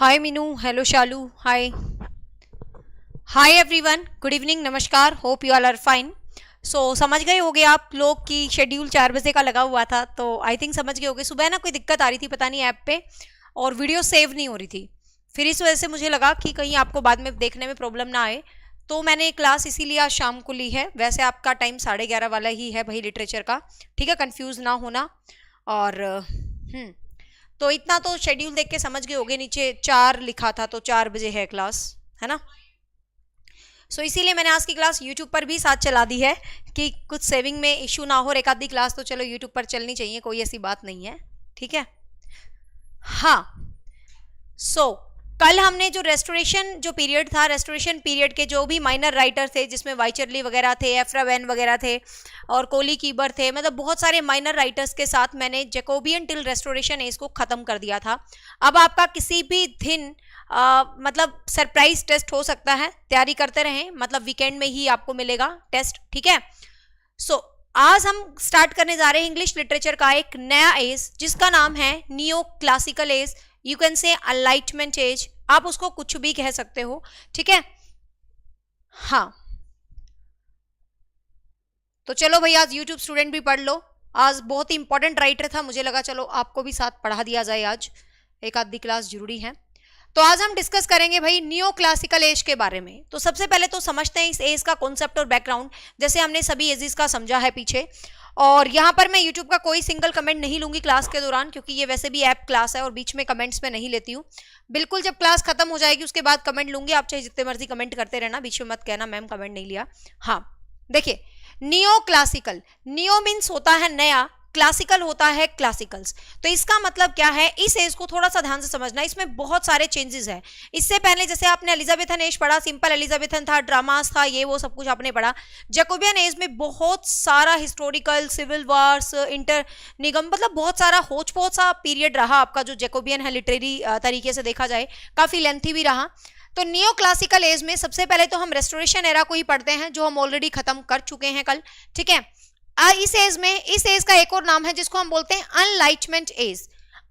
हाय Meenu, hello Shalu, hi hi everyone, good evening, नमस्कार, hope you all are fine. So समझ गए होगे आप लोग कि शेड्यूल 4 बजे का लगा हुआ था, तो आई थिंक समझ गए होगे। सुबह ना कोई दिक्कत आ रही थी, पता नहीं ऐप पे, और वीडियो सेव नहीं हो रही थी। फिर इस वजह से मुझे लगा कि कहीं आपको बाद में देखने में प्रॉब्लम ना आए, तो मैंने क्लास इसीलिए आज शाम को ली है। वैसे आपका टाइम 11:30 वाला ही है भाई लिटरेचर का, ठीक है, कंफ्यूज ना होना। और तो इतना तो शेड्यूल देख के समझ गए होगे, नीचे 4 लिखा था तो 4 बजे है क्लास, है ना। सो इसीलिए मैंने आज की क्लास यूट्यूब पर भी साथ चला दी है कि कुछ सेविंग में इश्यू ना हो। एक आधी क्लास तो चलो यूट्यूब पर चलनी चाहिए, कोई ऐसी बात नहीं है, ठीक है। हाँ, सो कल हमने जो रेस्टोरेशन जो पीरियड था, रेस्टोरेशन पीरियड के जो भी माइनर राइटर थे, जिसमें वाइचरली वगैरह थे, एफ्रा वैन वगैरह थे और कोली कीबर थे, मतलब बहुत सारे माइनर राइटर्स के साथ मैंने जैकोबियन टिल रेस्टोरेशन एज को खत्म कर दिया था। अब आपका किसी भी दिन मतलब सरप्राइज टेस्ट हो सकता है, तैयारी करते रहें, मतलब वीकेंड में ही आपको मिलेगा टेस्ट, ठीक है। सो आज हम स्टार्ट करने जा रहे हैं इंग्लिश लिटरेचर का एक नया एज, जिसका नाम है neo classical age, you can say enlightenment age, आप उसको कुछ भी कह सकते हो, ठीक है। हाँ, तो चलो भाई, आज यूट्यूब स्टूडेंट भी पढ़ लो। आज बहुत ही इंपॉर्टेंट राइटर था, मुझे लगा चलो आपको भी साथ पढ़ा दिया जाए, आज एक आधी क्लास जरूरी है। तो आज हम डिस्कस करेंगे भाई नियो क्लासिकल एज के बारे में। तो सबसे पहले तो समझते हैं इस एज का कॉन्सेप्ट और बैकग्राउंड, जैसे हमने सभी एजेस का समझा है पीछे। और यहाँ पर मैं यूट्यूब का कोई सिंगल कमेंट नहीं लूंगी क्लास के दौरान, क्योंकि ये वैसे भी ऐप क्लास है और बीच में कमेंट्स में नहीं लेती हूँ। बिल्कुल जब क्लास खत्म हो जाएगी उसके बाद कमेंट लूंगी, आप चाहे जितने मर्जी कमेंट करते रहना, बीच में मत कहना मैम कमेंट नहीं लिया। हाँ, देखिए, नियो क्लासिकल, नियो मीन्स होता है नया, क्लासिकल होता है क्लासिकल्स। तो इसका मतलब क्या है, इस एज को थोड़ा सा ध्यान से समझना, इसमें बहुत सारे चेंजेस हैं। इससे पहले जैसे आपने एलिजाबेथन एज पढ़ा, सिंपल एलिजाबेथन था, ड्रामास था, ये वो सब कुछ आपने पढ़ा। जैकोबियन एज में बहुत सारा हिस्टोरिकल, सिविल वार्स, इंटर निगम, मतलब बहुत सारा होच पोच सा पीरियड रहा आपका जो जैकोबियन है, लिटरेरी तरीके से देखा जाए काफी लेंथी भी रहा। तो नियो क्लासिकल एज में सबसे पहले तो हम रेस्टोरेशन एरा को ही पढ़ते हैं, जो हम ऑलरेडी खत्म कर चुके हैं कल, ठीक है। इस एज में, इस एज का एक और नाम है जिसको हम बोलते हैं अनलाइटमेंट एज।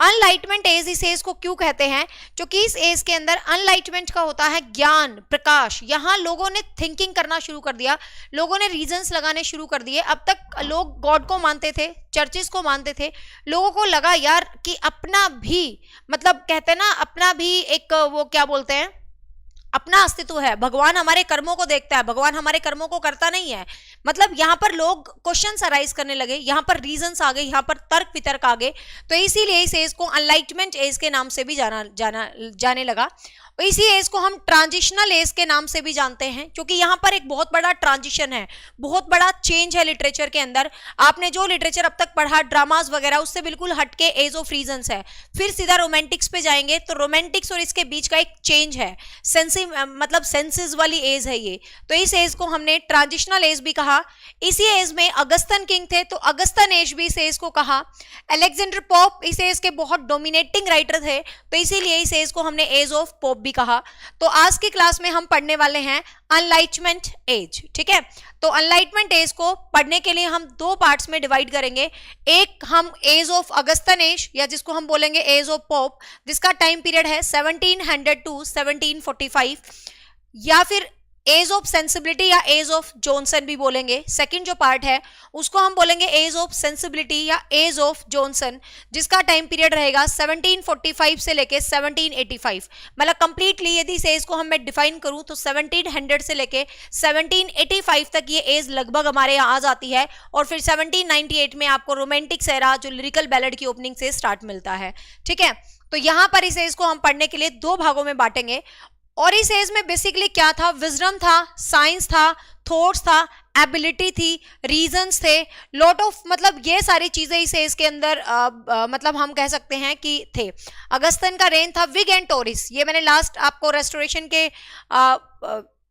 अनलाइटमेंट एज इस एज को क्यों कहते हैं, क्योंकि इस एज के अंदर अनलाइटमेंट का होता है ज्ञान, प्रकाश। यहाँ लोगों ने थिंकिंग करना शुरू कर दिया, लोगों ने रीजंस लगाने शुरू कर दिए। अब तक लोग गॉड को मानते थे, चर्चिस को मानते थे, लोगों को लगा यार कि अपना भी, मतलब कहते हैं ना, अपना भी एक वो क्या बोलते हैं, अपना अस्तित्व है। भगवान हमारे कर्मों को देखता है, भगवान हमारे कर्मों को करता नहीं है। मतलब यहाँ पर लोग क्वेश्चंस अराइज करने लगे, यहाँ पर रीजंस आ गए, यहाँ पर तर्क वितर्क आ गए। तो इसीलिए इस एज को अनलाइटमेंट एज के नाम से भी जाने लगा। इसी एज को हम ट्रांजिशनल एज के नाम से भी जानते हैं, क्योंकि यहाँ पर एक बहुत बड़ा ट्रांजिशन है, बहुत बड़ा चेंज है लिटरेचर के अंदर। आपने जो लिटरेचर अब तक पढ़ा, ड्रामास वगैरह, उससे बिल्कुल हटके एज ऑफ रीजंस है। फिर सीधा रोमांटिक्स पे जाएंगे, तो रोमांटिक्स और इसके बीच का एक चेंज है, मतलब सेंसेस वाली एज है ये। तो इस एज को हमने ट्रांजिशनल एज भी कहा। इसी एज में अगस्तन किंग थे, तो अगस्तन एज भी इस एज को कहा। अलेक्जेंडर पोप इस एज के बहुत डोमिनेटिंग राइटर थे, तो इसीलिए इस एज को हमने एज ऑफ पोप भी कहा। तो आज की क्लास में हम पढ़ने वाले हैं अनलाइटमेंट एज, ठीक है। तो अनलाइटमेंट एज को पढ़ने के लिए हम दो पार्ट्स में डिवाइड करेंगे। एक हम एज ऑफ अगस्तन एज, या जिसको हम बोलेंगे एज ऑफ पोप, जिसका टाइम पीरियड है 1700 टू 1745, या फिर एज ऑफ सेंसिबिलिटी या एज ऑफ जॉनसन भी बोलेंगे। सेकंड जो पार्ट है उसको हम बोलेंगे एज ऑफ सेंसिबिलिटी या एज ऑफ जॉनसन, जिसका टाइम पीरियड रहेगा 1745 से लेके 1785। मतलब कंप्लीटली यदि इस एज को मैं डिफाइन करूं तो 1700 से लेके 1785 तक ये एज लगभग हमारे यहाँ आ जाती है। और फिर 1798 में आपको रोमांटिक एरा, जो लिरिकल बैलेड की ओपनिंग से स्टार्ट मिलता है, ठीक है। तो यहां पर इस एज को हम पढ़ने के लिए दो भागों में बांटेंगे। और इस एज में बेसिकली क्या था, विजडम था, साइंस था, थॉट्स था, एबिलिटी थी, रीजंस थे, लॉट ऑफ, मतलब ये सारी चीजें इस एज के अंदर मतलब हम कह सकते हैं कि थे। अगस्तन का रेन था विग एंड टोरिस, ये मैंने लास्ट आपको रेस्टोरेशन के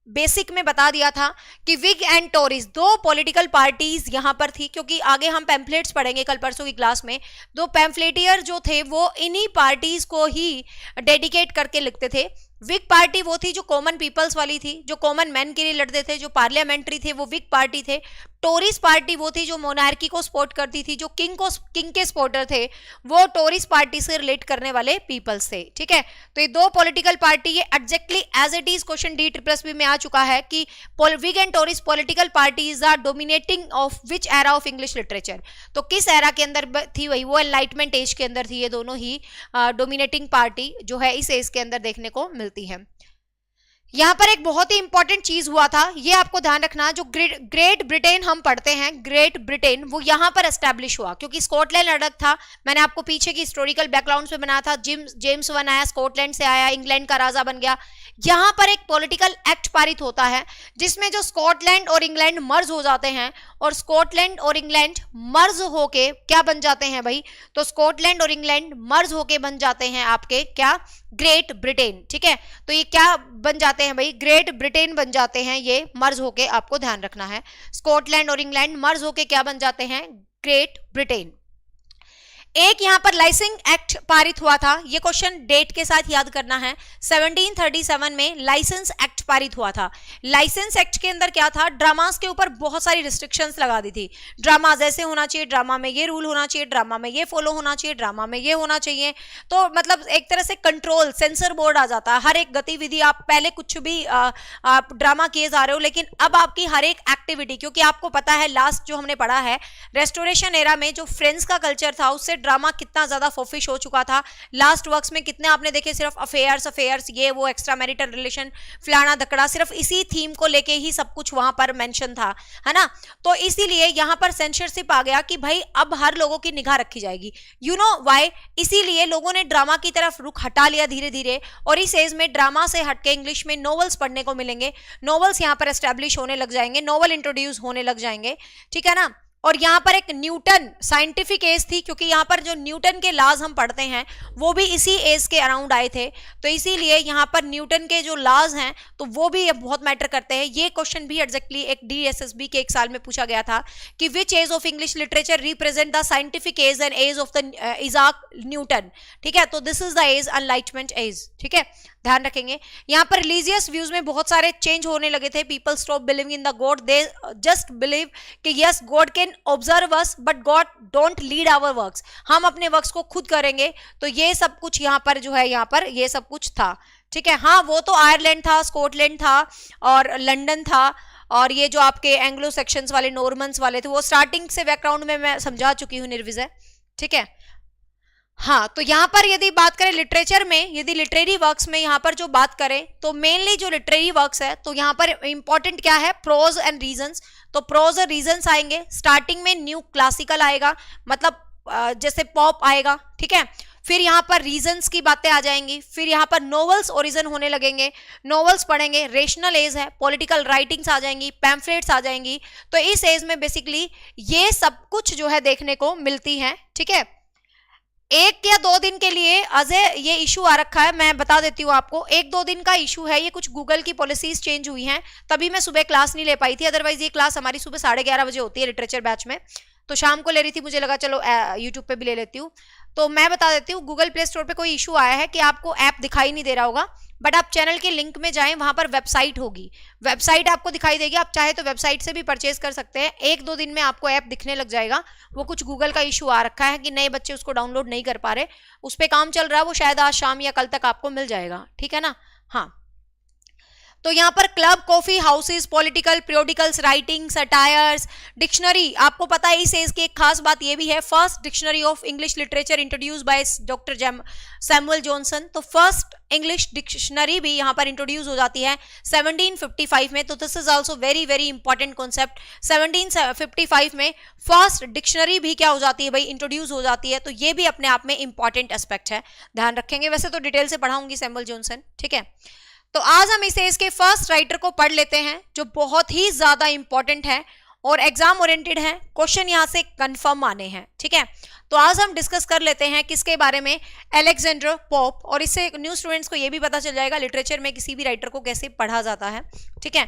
बेसिक में बता दिया था कि विग एंड टोरीज दो पॉलिटिकल पार्टीज यहां पर थी, क्योंकि आगे हम पैम्फलेट्स पढ़ेंगे कल परसों की क्लास में। दो पैम्फलेटियर जो थे वो इन्हीं पार्टीज को ही डेडिकेट करके लिखते थे। विग पार्टी वो थी जो कॉमन पीपल्स वाली थी, जो कॉमन मैन के लिए लड़ते थे, जो पार्लियामेंट्री थे वो विग पार्टी थे। टोरीज पार्टी वो थी जो मोनार्की को सपोर्ट करती थी, जो किंग के सपोर्टर थे वो टोरीज पार्टी से रिलेट करने वाले पीपल्स थे। ठीक है, तो ये दो पॉलिटिकल पार्टी, ये exactly as it is question D++ में आ चुका है कि Whig and Tories political parties are dominating of which era of English literature. तो किस एरा के अंदर थी, वही वो एनलाइटमेंट एज के अंदर थी ये दोनों ही डोमिनेटिंग पार्टी जो है इस एज के अंदर देखने को मिलती है। यहां पर एक बहुत ही इंपॉर्टेंट चीज हुआ था, ये आपको ध्यान रखना, जो ग्रेट ब्रिटेन हम पढ़ते हैं, ग्रेट ब्रिटेन वो यहां पर एस्टेब्लिश हुआ क्योंकि स्कॉटलैंड अलग था। मैंने आपको पीछे की हिस्टोरिकल बैकग्राउंड में बनाया था, जेम्स वन आया, स्कॉटलैंड से आया, इंग्लैंड का राजा बन गया। यहां पर एक पॉलिटिकल एक्ट पारित होता है जिसमें जो स्कॉटलैंड और इंग्लैंड मर्ज हो जाते हैं, और स्कॉटलैंड और इंग्लैंड मर्ज होके क्या बन जाते हैं भाई, तो स्कॉटलैंड और इंग्लैंड मर्ज होके बन जाते हैं आपके क्या, ग्रेट ब्रिटेन। ठीक है, तो ये क्या बन जाते हैं भाई, ग्रेट ब्रिटेन बन जाते हैं, ये मर्ज होके, आपको ध्यान रखना है स्कॉटलैंड और इंग्लैंड मर्ज होके क्या बन जाते हैं, ग्रेट ब्रिटेन। एक यहां पर लाइसेंसिंग एक्ट पारित हुआ था, ये क्वेश्चन डेट के साथ याद करना है। 1737 में लाइसेंस एक्ट पारित हुआ था। लाइसेंस एक्ट के अंदर क्या था, ड्रामास के ऊपर बहुत सारी रिस्ट्रिक्शंस लगा दी थी। ड्रामास ऐसे होना चाहिए, ड्रामा में ये रूल होना चाहिए, ड्रामा में ये फॉलो होना चाहिए, ड्रामा में ये होना चाहिए। तो मतलब एक तरह से कंट्रोल, सेंसर बोर्ड आ जाता है। हर एक गतिविधि, आप पहले कुछ भी आप ड्रामा किए जा रहे हो, लेकिन अब आपकी हर एक एक्टिविटी, क्योंकि आपको पता है लास्ट जो हमने पढ़ा है रेस्टोरेशन एरा में जो फ्रेंच का कल्चर था उससे ड्रामा कितना ज्यादा फोफिश हो चुका था। लास्ट वर्क्स में कितने आपने देखे, सिर्फ अफेयर्स ये वो, एक्स्ट्रा मैरिटल रिलेशन, फलाना धकड़ा, सिर्फ इसी थीम को लेके ही सब कुछ वहां पर मेंशन था, है ना। तो इसीलिए यहां पर सेंसरशिप आ गया कि भाई अब हर लोगों की निगाह रखी जाएगी। यू नो व्हाई, इसीलिए लोगों ने ड्रामा की तरफ रुख हटा लिया धीरे धीरे, और इस एज में ड्रामा से हटके इंग्लिश में नॉवेल्स पढ़ने को मिलेंगे। नॉवेल्स यहां पर एस्टेब्लिश होने लग जाएंगे, नॉवेल इंट्रोड्यूस होने लग जाएंगे। ठीक है ना। और यहाँ पर एक न्यूटन साइंटिफिक एज थी, क्योंकि यहाँ पर जो न्यूटन के लॉज हम पढ़ते हैं वो भी इसी एज के अराउंड आए थे, तो इसीलिए यहाँ पर न्यूटन के जो लॉज हैं तो वो भी बहुत मैटर करते हैं। ये क्वेश्चन भी एग्जैक्टली एक DSSB के एक साल में पूछा गया था कि which age of English literature represent the scientific age and age of the Isaac Newton. ठीक है, तो this is the age enlightenment age. ठीक है, ध्यान रखेंगे। यहाँ पर रिलीजियस व्यूज में बहुत सारे चेंज होने लगे थे। People stop believing in the God, they just believe कि yes God can observe us but God don't lead our works, हम अपने वर्क्स को खुद करेंगे। तो ये सब कुछ यहाँ पर जो है, यहाँ पर ये सब कुछ था। ठीक है, हाँ वो तो आयरलैंड था, स्कॉटलैंड था और लंदन था, और ये जो आपके एंग्लो सेक्शंस वाले, नॉर्मन्स वाले थे, वो स्टार्टिंग से बैकग्राउंड में मैं समझा चुकी हूँ निर्विजय। ठीक है, हाँ तो यहाँ पर यदि बात करें लिटरेचर में, यदि लिटरेरी वर्क्स में यहाँ पर जो बात करें तो मेनली जो लिटरेरी वर्क्स है तो यहाँ पर इंपॉर्टेंट क्या है, प्रोज एंड रीजंस। तो प्रोज और रीजंस आएंगे, स्टार्टिंग में न्यू क्लासिकल आएगा, मतलब जैसे पॉप आएगा। ठीक है, फिर यहाँ पर रीजंस की बातें आ जाएंगी, फिर यहाँ पर नॉवेल्स ओरिजिन होने लगेंगे, नॉवेल्स पढ़ेंगे, रेशनल एज है, पॉलिटिकल राइटिंग्स आ जाएंगी, पैम्फलेट्स आ जाएंगी। तो इस एज में बेसिकली ये सब कुछ जो है देखने को मिलती है। ठीक है, 1 या 2 दिन के लिए अजय ये इशू आ रखा है, मैं बता देती हूँ आपको। 1-2 दिन का इशू है, ये कुछ गूगल की पॉलिसीज चेंज हुई हैं, तभी मैं सुबह क्लास नहीं ले पाई थी। अदरवाइज ये क्लास हमारी सुबह 11:30 बजे होती है लिटरेचर बैच में, तो शाम को ले रही थी, मुझे लगा चलो यूट्यूब पे भी ले लेती हूँ। तो मैं बता देती हूँ, गूगल प्ले स्टोर पे कोई इशू आया है कि आपको ऐप दिखाई नहीं दे रहा होगा, बट आप चैनल के लिंक में जाएं, वहां पर वेबसाइट होगी, वेबसाइट आपको दिखाई देगी। आप चाहे तो वेबसाइट से भी परचेज कर सकते हैं। 1-2 दिन में आपको ऐप दिखने लग जाएगा। वो कुछ गूगल का इशू आ रखा है कि नए बच्चे उसको डाउनलोड नहीं कर पा रहे, उस पर काम चल रहा है, वो शायद आज शाम या कल तक आपको मिल जाएगा। ठीक है ना। हाँ, तो यहाँ पर club, coffee houses, political periodicals, writing, satires, dictionary. आपको पता है इस एज की एक खास बात ये भी है, first dictionary of English literature introduce by doctor Samuel Johnson. तो फर्स्ट इंग्लिश डिक्शनरी भी यहाँ पर इंट्रोड्यूस हो जाती है 1755 में। तो this is also very very important concept. 1755 में फर्स्ट डिक्शनरी भी क्या हो जाती है भाई, इंट्रोड्यूस हो जाती है। तो ये भी अपने आप में इंपॉर्टेंट एस्पेक्ट है, ध्यान रखेंगे। वैसे तो डिटेल से पढ़ाऊंगी सैमुअल जॉनसन। ठीक है, तो आज हम इस एज के फर्स्ट राइटर को पढ़ लेते हैं, जो बहुत ही ज्यादा इंपॉर्टेंट है और एग्जाम ओरिएंटेड है। क्वेश्चन यहाँ से कंफर्म आने हैं। ठीक है, तो आज हम डिस्कस कर लेते हैं किसके बारे में, अलेक्जेंडर पोप। और इससे न्यू स्टूडेंट्स को ये भी पता चल जाएगा लिटरेचर में किसी भी राइटर को कैसे पढ़ा जाता है। ठीक है,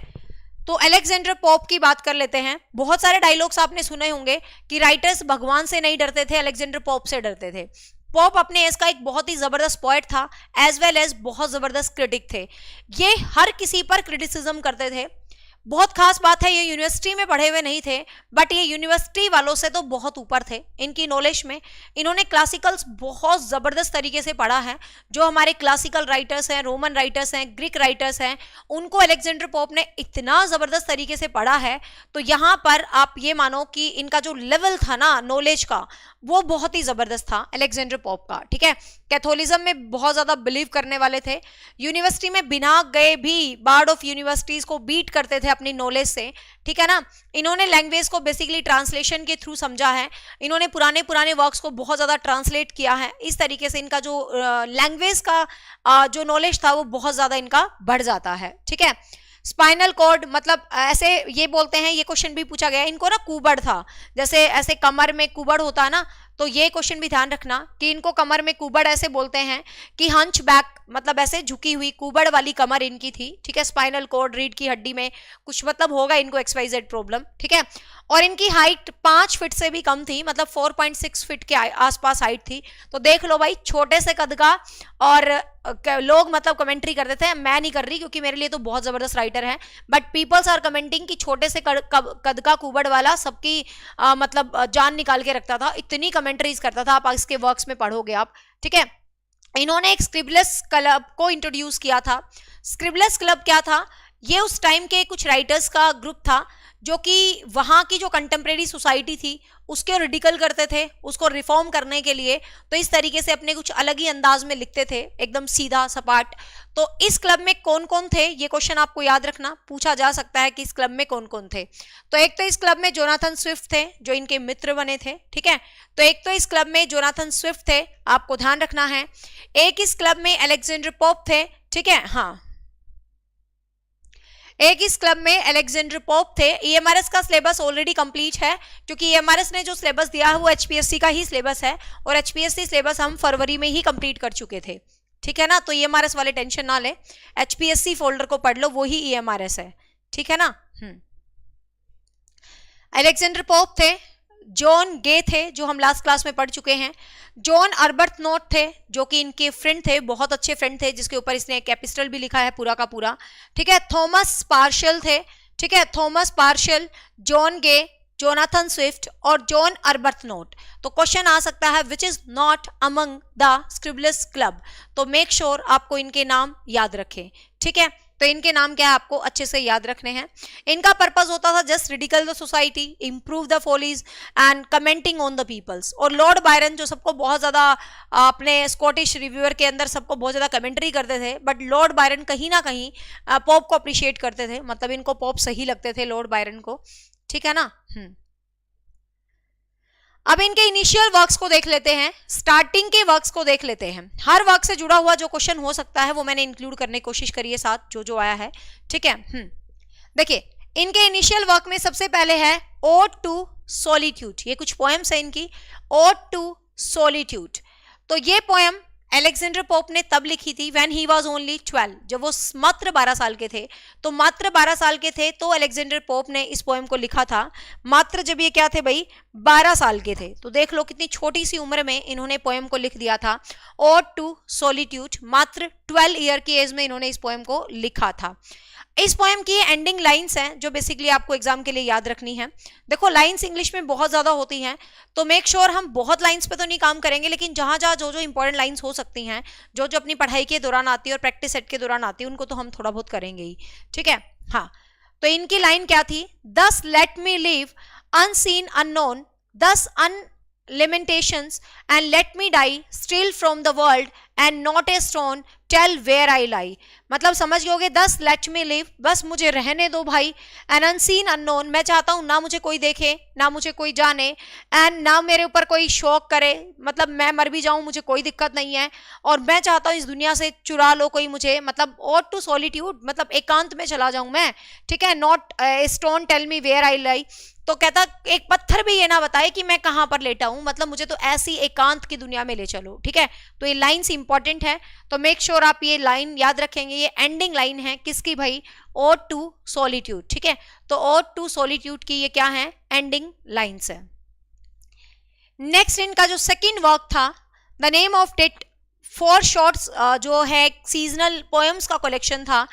तो अलेक्जेंडर पोप की बात कर लेते हैं। बहुत सारे डायलॉग्स आपने सुने होंगे कि राइटर्स भगवान से नहीं डरते थे, अलेक्जेंडर पोप से डरते थे। पोप अपने एज का एक बहुत ही जबरदस्त पोएट था, एज वेल एज बहुत जबरदस्त क्रिटिक थे। ये हर किसी पर क्रिटिसिज्म करते थे। बहुत खास बात है, ये यूनिवर्सिटी में पढ़े हुए नहीं थे, बट ये यूनिवर्सिटी वालों से तो बहुत ऊपर थे इनकी नॉलेज में। इन्होंने क्लासिकल्स बहुत ज़बरदस्त तरीके से पढ़ा है। जो हमारे क्लासिकल राइटर्स हैं, रोमन राइटर्स हैं, ग्रीक राइटर्स हैं, उनको अलेक्जेंडर पोप ने इतना ज़बरदस्त तरीके से पढ़ा है। तो यहाँ पर आप ये मानो कि इनका जो लेवल था ना नॉलेज का, वो बहुत ही ज़बरदस्त था अलेक्जेंडर पोप का। ठीक है, कैथोलिज्म में बहुत ज़्यादा बिलीव करने वाले थे। यूनिवर्सिटी में बिना गए भी बार्ड ऑफ यूनिवर्सिटीज़ को बीट करते थे अपनी नॉलेज से। ठीक है ना, इन्होंने लैंग्वेज को बेसिकली ट्रांसलेशन के थ्रू समझा है। इन्होंने पुराने पुराने वर्क्स को बहुत ज़्यादा ट्रांसलेट किया है। इस तरीके से इनका जो लैंग्वेज का जो नॉलेज था वो बहुत ज़्यादा इनका बढ़ जाता है। ठीक है, स्पाइनल कॉर्ड मतलब ऐसे ये बोलते हैं, ये क्वेश्चन भी पूछा गया, इनको ना कुबड़ था, जैसे ऐसे कमर में कुबड़ होता है ना, तो ये क्वेश्चन भी ध्यान रखना कि इनको कमर में कुबड़ ऐसे बोलते हैं कि हंच बैक, मतलब ऐसे झुकी हुई कुबड़ वाली कमर इनकी थी। ठीक है, स्पाइनल कॉर्ड, रीढ़ की हड्डी में कुछ मतलब होगा इनको XYZ प्रॉब्लम। ठीक है, और इनकी हाइट 5 फीट से भी कम थी, मतलब 4.6 फीट के आसपास हाइट थी। तो देख लो भाई, छोटे से कद का। और लोग मतलब कमेंट्री करते थे, मैं नहीं कर रही क्योंकि मेरे लिए तो बहुत जबरदस्त राइटर है, बट पीपल्स आर कमेंटिंग कि छोटे से कद का कुबड़ वाला सबकी मतलब जान निकाल के रखता था। इतनी कमेंट्रीज करता था, आप इसके वर्क्स में पढ़ोगे आप। ठीक है, इन्होंने एक स्क्रिबलेस क्लब को इंट्रोड्यूस किया था। स्क्रिबलेस क्लब क्या था? ये उस टाइम के कुछ राइटर्स का ग्रुप था जो कि वहाँ की जो कंटेम्प्रेरी सोसाइटी थी उसके रिडिकल करते थे, उसको रिफॉर्म करने के लिए। तो इस तरीके से अपने कुछ अलग ही अंदाज में लिखते थे, एकदम सीधा सपाट। तो इस क्लब में कौन कौन थे, ये क्वेश्चन आपको याद रखना, पूछा जा सकता है कि इस क्लब में कौन कौन थे। तो एक तो इस क्लब में जोनाथन स्विफ्ट थे जो इनके मित्र बने थे। ठीक है, तो एक तो इस क्लब में जोनाथन स्विफ्ट थे, आपको ध्यान रखना है। एक इस क्लब में अलेक्जेंडर पोप थे। ठीक है, हाँ, एक इस क्लब में अलेक्जेंडर पोप थे। EMRS का सिलेबस ऑलरेडी कंप्लीट है, क्योंकि EMRS ने जो सिलेबस दिया है वो HPSC का ही सिलेबस है, और HPSC सिलेबस हम फरवरी में ही कंप्लीट कर चुके थे। ठीक है ना, तो EMRS वाले टेंशन ना ले, HPSC फोल्डर को पढ़ लो, वो ही EMRS है। ठीक है ना। अलेक्जेंडर पोप थे। जॉन गे थे जो हम लास्ट क्लास में पढ़ चुके हैं। जॉन अर्बर्थनोट थे जो कि इनके फ्रेंड थे, बहुत अच्छे फ्रेंड थे, जिसके ऊपर इसने एक एपिस्टल भी लिखा है पूरा का पूरा। ठीक है, थॉमस पार्शल थे। ठीक है, Thomas Parnell, John Gay, Jonathan Swift और जॉन अर्बर्थनोट। तो क्वेश्चन आ सकता है which is not among the Scriblerus club. तो मेक श्योर आपको इनके नाम याद रखें। ठीक है, तो इनके नाम क्या है आपको अच्छे से याद रखने हैं। इनका पर्पस होता था just ridicule the society, improve the follies and commenting on the peoples. और लॉर्ड बायरन जो सबको बहुत ज्यादा अपने स्कॉटिश रिव्यूअर के अंदर सबको बहुत ज्यादा कमेंट्री करते थे, बट लॉर्ड बायरन कहीं ना कहीं पॉप को अप्रिशिएट करते थे, मतलब इनको पॉप सही लगते थे लॉर्ड बायरन को। ठीक है ना। अब इनके इनिशियल वर्क्स को देख लेते हैं, स्टार्टिंग के वर्क्स को देख लेते हैं। हर वर्क से जुड़ा हुआ जो क्वेश्चन हो सकता है वो मैंने इंक्लूड करने की कोशिश करी है साथ जो जो आया है। ठीक है, देखिए इनके इनिशियल वर्क में सबसे पहले है ओड टू सॉलिट्यूड। ये कुछ पोएम्स है इनकी, ओड टू सॉलिट्यूड। तो ये पोएम अलेक्जेंडर पोप ने तब लिखी थी व्हेन ही वाज ओनली 12, जब वो मात्र 12 साल के थे। तो मात्र 12 साल के थे तो अलेक्जेंडर पोप ने इस पोएम को लिखा था, मात्र जब ये क्या थे भाई 12 साल के थे। तो देख लो कितनी छोटी सी उम्र में इन्होंने पोएम को लिख दिया था, ओड टू सॉलिट्यूड। मात्र 12 ईयर की एज में इन्होंने इस पोएम को लिखा था। इस पोएम की एंडिंग लाइंस हैं जो बेसिकली आपको एग्जाम के लिए याद रखनी है। देखो लाइंस इंग्लिश में बहुत ज्यादा होती हैं, तो मेक श्योर हम बहुत लाइंस पे तो नहीं काम करेंगे, लेकिन जहां जहां जो जो इंपॉर्टेंट लाइंस हो सकती हैं, जो जो अपनी पढ़ाई के दौरान आती है और प्रैक्टिस सेट के दौरान आती है, उनको तो हम थोड़ा बहुत करेंगे ही। ठीक है, हाँ, तो इनकी लाइन क्या थी? दस let me live unseen unknown, दस limitations and let me die still from the world and not a stone tell where I lie। मतलब समझ गए, 10 let me live, बस मुझे रहने दो भाई, an unseen unknown, मैं चाहता हूँ ना मुझे कोई देखे ना मुझे कोई जाने, एंड ना मेरे ऊपर कोई शौक करे, मतलब मैं मर भी जाऊं मुझे कोई दिक्कत नहीं है, और मैं चाहता हूँ इस दुनिया से चुरा लो कोई मुझे, मतलब और टू सॉलिट्यूड, मतलब एकांत में चला जाऊं मैं। ठीक है, not stone tell me where I lie. तो कहता एक पत्थर भी ये ना बताए कि मैं कहां पर लेटा हूं, मतलब मुझे तो ऐसी एकांत की दुनिया में ले चलो। ठीक है, तो ये लाइंस इंपॉर्टेंट है, तो मेक श्योर आप ये लाइन याद रखेंगे। ये एंडिंग लाइन है किसकी भाई? Ode to solitude. ठीक है, तो ओड टू सॉलिट्यूड की ये क्या है? एंडिंग लाइंस है। नेक्स्ट इनका जो सेकंड वर्क था the name of tit 4 shorts जो है सीजनल पोएम्स का कलेक्शन था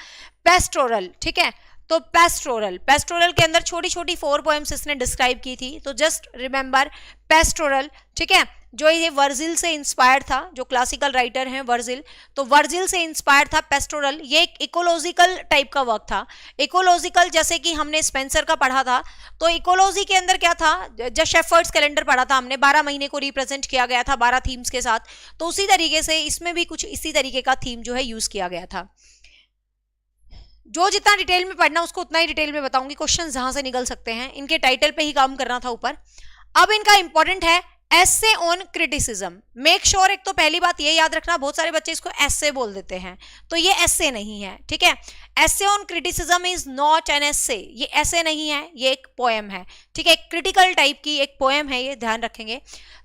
पेस्टोरल, ठीक है। तो पेस्टोरल के अंदर छोटी छोटी 4 पोएम्स इसने डिस्क्राइब की थी, तो जस्ट रिमेंबर पेस्टोरल, ठीक है। जो ये वर्जिल से इंस्पायर्ड था, जो क्लासिकल राइटर हैं वर्जिल, तो वर्जिल से इंस्पायर्ड था पेस्टोरल। ये एक इकोलॉजिकल टाइप का वर्क था। इकोलॉजिकल जैसे कि हमने स्पेंसर का पढ़ा था, तो इकोलॉजी के अंदर क्या था, जब शेफर्ड्स कैलेंडर पढ़ा था हमने, 12 महीने को रिप्रेजेंट किया गया था 12 थीम्स के साथ, तो उसी तरीके से इसमें भी कुछ इसी तरीके का थीम जो है यूज किया गया था। जो जितना डिटेल में पढ़ना उसको उतना ही डिटेल में बताऊंगी, क्वेश्चन जहां से निकल सकते हैं, इनके टाइटल पे ही काम करना था ऊपर। अब इनका इंपॉर्टेंट है essay on criticism. Make sure, एक तो पहली बात ये याद रखना, बहुत सारे बच्चे इसको एसे बोल देते हैं, तो ये एसे नहीं है, ठीक है। Essay on criticism is not an essay, ये एसे नहीं है, ये एक पोएम है, ठीक है। क्रिटिकल टाइप की एक पोएम है, ये ध्यान रखेंगे।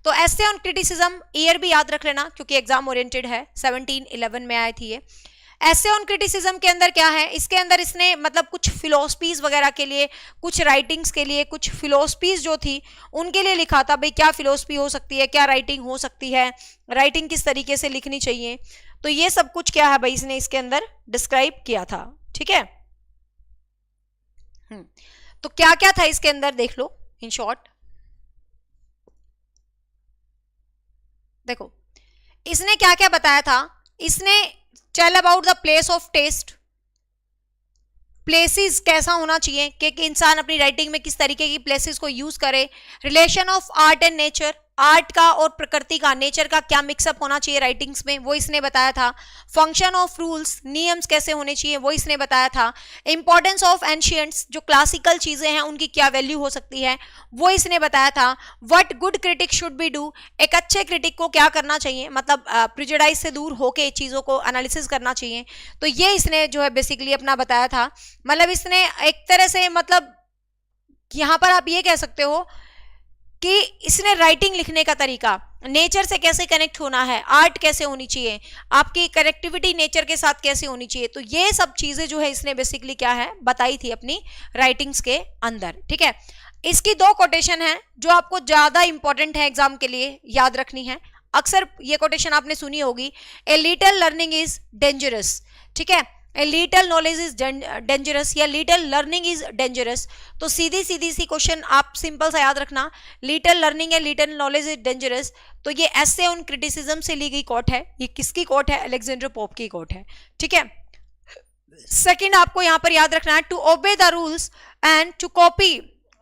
तो एसे ऑन क्रिटिसिज्म, ईयर भी याद रख लेना क्योंकि एग्जाम ओरिएंटेड है, 1711 में आई थी ये। ऐसे ऑन क्रिटिसिज्म के अंदर क्या है, इसके अंदर इसने मतलब कुछ फिलोसफीज वगैरह के लिए, कुछ राइटिंग्स के लिए, कुछ फिलोसफीज जो थी उनके लिए लिखा था, भाई क्या फिलोसफी हो सकती है, क्या राइटिंग हो सकती है, राइटिंग किस तरीके से लिखनी चाहिए, तो ये सब कुछ क्या है भाई इसने इसके अंदर डिस्क्राइब किया था, ठीक है। तो क्या क्या था इसके अंदर देख लो इन शॉर्ट। देखो इसने क्या क्या बताया था, इसने tell about the place of taste, places कैसा होना चाहिए कि इंसान अपनी राइटिंग में किस तरीके की प्लेसेस को यूज करे, relation of art and nature, art का और प्रकृति का, नेचर का क्या मिक्सअप होना चाहिए राइटिंग्स में, वो इसने बताया था। फंक्शन ऑफ रूल्स, नियम्स कैसे होने चाहिए, वो इसने बताया था। इंपॉर्टेंस ऑफ एंशियंट्स, जो क्लासिकल चीजें हैं उनकी क्या वैल्यू हो सकती है, वो इसने बताया था। What good critic should be do, एक अच्छे क्रिटिक को क्या करना चाहिए, मतलब प्रिजुडाइज से दूर होके चीजों को एनालिसिस करना चाहिए, तो ये इसने जो है बेसिकली अपना बताया था। मतलब इसने एक तरह से, मतलब यहां पर आप ये कह सकते हो कि इसने राइटिंग लिखने का तरीका, नेचर से कैसे कनेक्ट होना है, आर्ट कैसे होनी चाहिए, आपकी कनेक्टिविटी नेचर के साथ कैसे होनी चाहिए, तो ये सब चीजें जो है इसने बेसिकली क्या है बताई थी अपनी राइटिंग्स के अंदर, ठीक है। इसकी 2 कोटेशन है जो आपको ज्यादा इंपॉर्टेंट है एग्जाम के लिए याद रखनी है। अक्सर ये कोटेशन आपने सुनी होगी, a little learning is dangerous, ठीक है। A little knowledge is dangerous या लिटिल लर्निंग इज डेंजरस, तो सीधी सी क्वेश्चन आप सिंपल सा याद रखना, लिटिल लर्निंग या लिटिल नॉलेज इज डेंजरस, तो ये एसे ऑन क्रिटिसिज्म से ली गई कोट है। ये किसकी कोट है, अलेक्जेंडर पोप की कोट है, ठीक है। सेकंड आपको यहां पर याद रखना है, to obey the rules and to copy,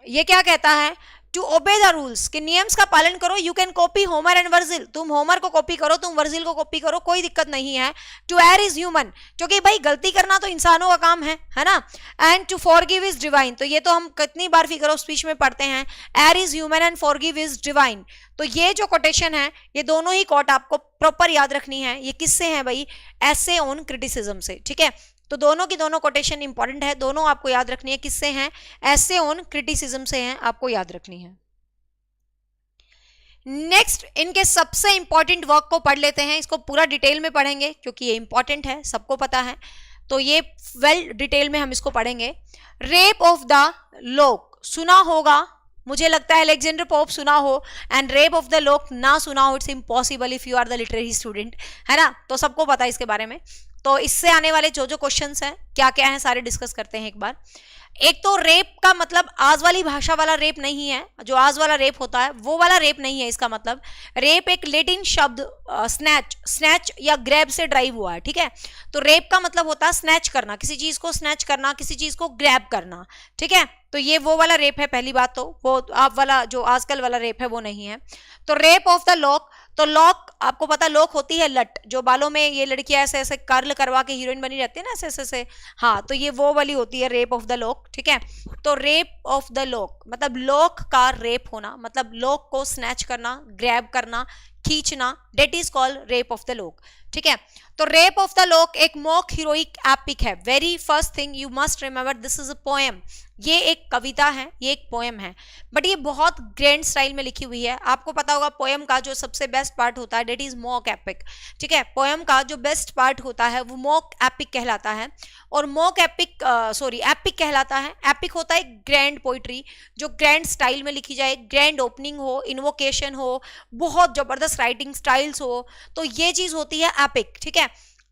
ये क्या कहता है, टू ओबे द रूल्स, के नियम्स का पालन करो। You can copy Homer and Virgil, तुम होमर को कॉपी करो, तुम वर्जिल को कॉपी करो, कोई दिक्कत नहीं है। टू एयर इज ह्यूमन, क्योंकि भाई गलती करना तो इंसानों का काम है ना। And to forgive is divine, तो ये तो हम कितनी बार फिगर ऑफ स्पीच में पढ़ते हैं, air is human and forgive is divine. तो ये जो कोटेशन है, ये दोनों ही कोट आपको प्रॉपर याद रखनी है। ये किससे है भाई, एसे ऑन क्रिटिसिज्म से, ठीक है। तो दोनों की दोनों कोटेशन इंपॉर्टेंट है, दोनों आपको याद रखनी है। किससे हैं, एसे ऑन क्रिटिसिज्म से हैं, आपको याद रखनी है। नेक्स्ट इनके सबसे इंपॉर्टेंट वर्क को पढ़ लेते हैं, इसको पूरा डिटेल में पढ़ेंगे क्योंकि ये इंपॉर्टेंट है, सबको पता है, तो ये वेल डिटेल में हम इसको पढ़ेंगे। रेप ऑफ द लॉक सुना होगा, मुझे लगता है अलेक्जेंडर पोप सुना हो, and rape of the lock ना सुना हो, it's impossible if you are the literary student, है ना। तो सबको पता है इसके बारे में। तो इससे आने वाले जो क्वेश्चंस हैं क्या क्या हैं सारे डिस्कस करते हैं एक बार। एक तो रेप का मतलब आज वाली भाषा वाला रेप नहीं है, जो आज वाला रेप होता है वो वाला रेप नहीं है। इसका मतलब रेप एक लैटिन शब्द स्नैच या ग्रैब से ड्राइव हुआ है, ठीक है। तो रेप का मतलब होता है स्नैच करना, किसी चीज को स्नैच करना, किसी चीज को ग्रैब करना, ठीक है। तो ये वो वाला रेप है पहली बात, तो वो आप वाला जो आजकल वाला रेप है वो नहीं है। तो रेप ऑफ द लॉक, तो लॉक आपको पता लॉक होती है लट, जो बालों में ये लड़कियां ऐसे ऐसे कर्ल करवा के हीरोइन बनी रहती है ना, ऐसे ऐसे, हाँ, तो ये वो वाली होती है रेप ऑफ द लॉक, ठीक है। तो रेप ऑफ द लॉक मतलब लॉक का रेप होना, मतलब लॉक को स्नैच करना, ग्रैब करना, खींचना, that is called rape of the lock, ठीक है। तो रेप ऑफ द लॉक एक मॉक हीरोइक एपिक है। Very first thing you must remember, this is a poem. ये एक कविता है, ये एक पोएम है, बट ये बहुत ग्रैंड स्टाइल में लिखी हुई है। आपको पता होगा पोएम का जो सबसे बेस्ट पार्ट होता है डेट इज मॉक एपिक। ठीक है, पोएम का जो बेस्ट पार्ट होता है वो मॉक एपिक कहलाता है, और मॉक एपिक एपिक कहलाता है। एपिक होता है ग्रैंड पोइट्री जो ग्रैंड स्टाइल में लिखी जाए, ग्रैंड ओपनिंग हो, इन्वोकेशन हो, बहुत जबरदस्त राइटिंग स्टाइल्स हो, तो ये चीज होती है एपिक। ठीक है,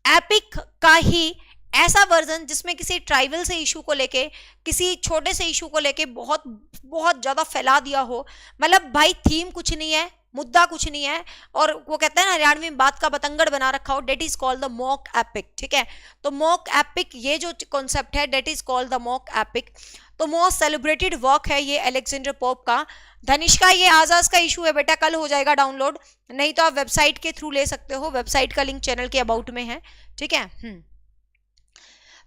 एपिक का ही ऐसा वर्जन जिसमें किसी ट्राइबल से इशू को लेके, किसी छोटे से इशू को लेके बहुत बहुत ज्यादा फैला दिया हो। मतलब भाई थीम कुछ नहीं है, मुद्दा कुछ नहीं है, और वो कहते हैं ना हरियाणवी में बात का बतंगड़ बना रखा हो, that is called the mock epic. ठीक है, तो मॉक एपिक ये जो कॉन्सेप्ट है that is called the mock epic. तो मोस्ट सेलिब्रेटेड वर्क है ये अलेक्जेंडर पोप का। धनिष्का ये आजाज का इशू है बेटा, कल हो जाएगा डाउनलोड, नहीं तो आप वेबसाइट के थ्रू ले सकते हो, वेबसाइट का लिंक चैनल के अबाउट में है। ठीक है,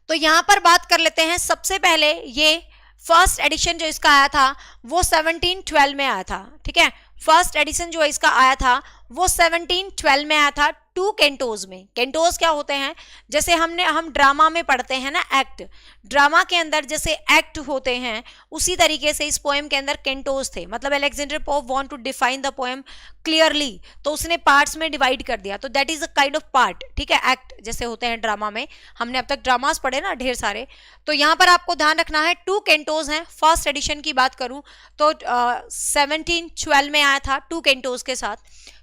तो यहां पर बात कर लेते हैं। सबसे पहले ये फर्स्ट एडिशन जो इसका आया था वो 1712 में आया था। ठीक है, फर्स्ट एडिशन जो इसका आया था वो 1712 में आया था, 2 कैंटोज में। कैंटोज क्या होते हैं, जैसे हम ड्रामा में पढ़ते हैं ना एक्ट, ड्रामा के अंदर जैसे एक्ट होते हैं उसी तरीके से इस पोएम के अंदर कैंटोज थे। मतलब Alexander Pope want to define the poem clearly, तो उसने पार्ट्स में डिवाइड कर दिया, तो that is a kind of part. ठीक है, एक्ट जैसे होते हैं ड्रामा में, हमने अब तक ड्रामास पढ़े ना ढेर सारे, तो यहाँ पर आपको ध्यान रखना है 2 कैंटोज हैं। फर्स्ट एडिशन की बात करूं तो 1712 में आया था 2 कैंटोज के साथ।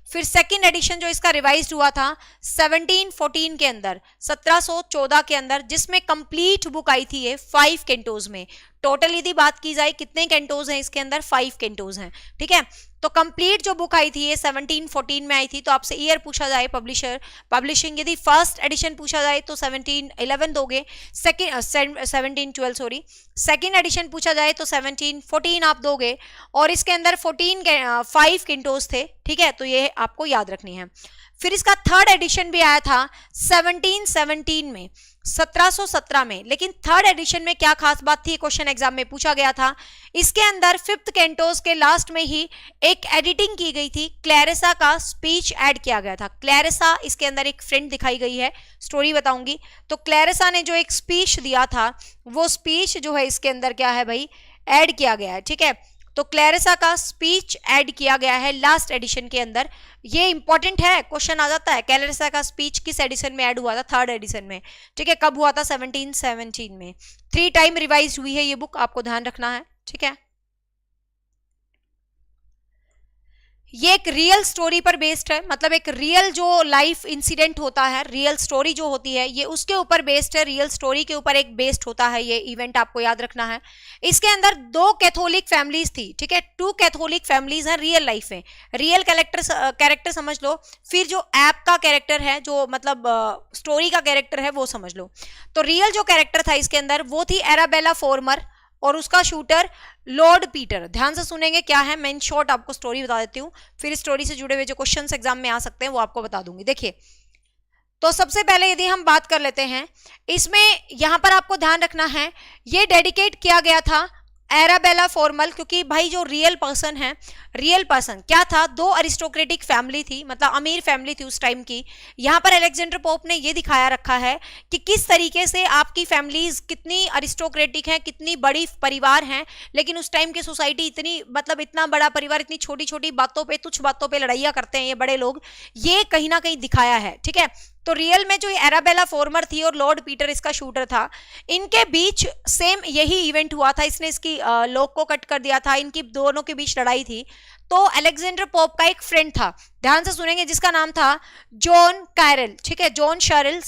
फिर सेकंड एडिशन जो इसका रिवाइज्ड हुआ था 1714 के अंदर, 1714 के अंदर, जिसमें कंप्लीट बुक आई थी ये 5 कैंटोज में। टोटल यदि बात की जाए कितने कैंटोज हैं इसके अंदर, 5 कैंटोज हैं। ठीक है, तो कंप्लीट जो बुक आई थी ये 1714 में आई थी। तो आपसे ईयर पूछा जाए, पब्लिशिंग यदि फर्स्ट एडिशन पूछा जाए तो 1711 दोगे, 1712 सॉरी, सेकेंड एडिशन पूछा जाए तो 1714 आप दोगे, और इसके अंदर 5 कैंटोज थे। ठीक है, तो ये आपको याद रखनी है। फिर इसका थर्ड एडिशन भी आया था 1717 में, 1717 में। लेकिन थर्ड एडिशन में क्या खास बात थी, क्वेश्चन एग्जाम में पूछा गया था, इसके अंदर 5th कैंटोस के लास्ट में ही एक एडिटिंग की गई थी, क्लैरिसा का स्पीच ऐड किया गया था। क्लैरिसा इसके अंदर एक फ्रेंड दिखाई गई है, स्टोरी बताऊंगी। तो क्लैरिसा ने जो एक स्पीच दिया था वो स्पीच जो है इसके अंदर क्या है भाई, ऐड किया गया है। ठीक है, तो क्लैरिसा का स्पीच ऐड किया गया है लास्ट एडिशन के अंदर। ये इंपॉर्टेंट है, क्वेश्चन आ जाता है, क्लैरिसा का स्पीच किस एडिशन में ऐड हुआ था, थर्ड एडिशन में। ठीक है, कब हुआ था, 1717 में। 3 टाइम रिवाइज हुई है ये बुक, आपको ध्यान रखना है। ठीक है, ये एक रियल स्टोरी पर बेस्ड है, मतलब एक रियल जो लाइफ इंसिडेंट होता है, रियल स्टोरी जो होती है ये उसके ऊपर बेस्ड है, रियल स्टोरी के ऊपर एक बेस्ड होता है ये इवेंट, आपको याद रखना है। इसके अंदर 2 कैथोलिक फैमिलीज थी। ठीक है, 2 कैथोलिक फैमिलीज हैं रियल लाइफ में। रियल कैरेक्टर समझ लो, फिर जो ऐप का कैरेक्टर है, जो मतलब स्टोरी का कैरेक्टर है वो समझ लो। तो रियल जो कैरेक्टर था इसके अंदर वो थी एराबेला फॉर्मर, और उसका शूटर लॉर्ड पीटर। ध्यान से सुनेंगे क्या है, मैं इन शॉर्ट आपको स्टोरी बता देती हूँ, फिर स्टोरी से जुड़े हुए जो क्वेश्चंस एग्जाम में आ सकते हैं वो आपको बता दूंगी। देखिए, तो सबसे पहले यदि हम बात कर लेते हैं, इसमें यहां पर आपको ध्यान रखना है ये डेडिकेट किया गया था एराबेला फॉर्मल, क्योंकि भाई जो रियल पर्सन है, रियल पर्सन क्या था, 2 अरिस्टोक्रेटिक फैमिली थी, मतलब अमीर फैमिली थी उस टाइम की। यहाँ पर अलेक्जेंडर पोप ने ये दिखाया रखा है कि किस तरीके से आपकी फैमिलीज कितनी अरिस्टोक्रेटिक हैं, कितनी बड़ी परिवार हैं, लेकिन उस टाइम की सोसाइटी इतनी, मतलब इतना बड़ा परिवार इतनी छोटी छोटी बातों पे, तुच्छ बातों पे लड़ाइयाँ करते हैं ये बड़े लोग, ये कहीं ना कहीं दिखाया है। ठीक है, तो रियल में जो एराबेला फॉर्मर थी और लॉर्ड पीटर इसका शूटर था, इनके बीच सेम यही इवेंट हुआ था, इसने इसकी लोक को कट कर दिया था, इनकी दोनों के बीच लड़ाई थी। तो अलेक्जेंडर पोप का एक फ्रेंड था, ध्यान से सुनेंगे, जिसका नाम था जॉन कैरल। ठीक है, जॉन शेरल,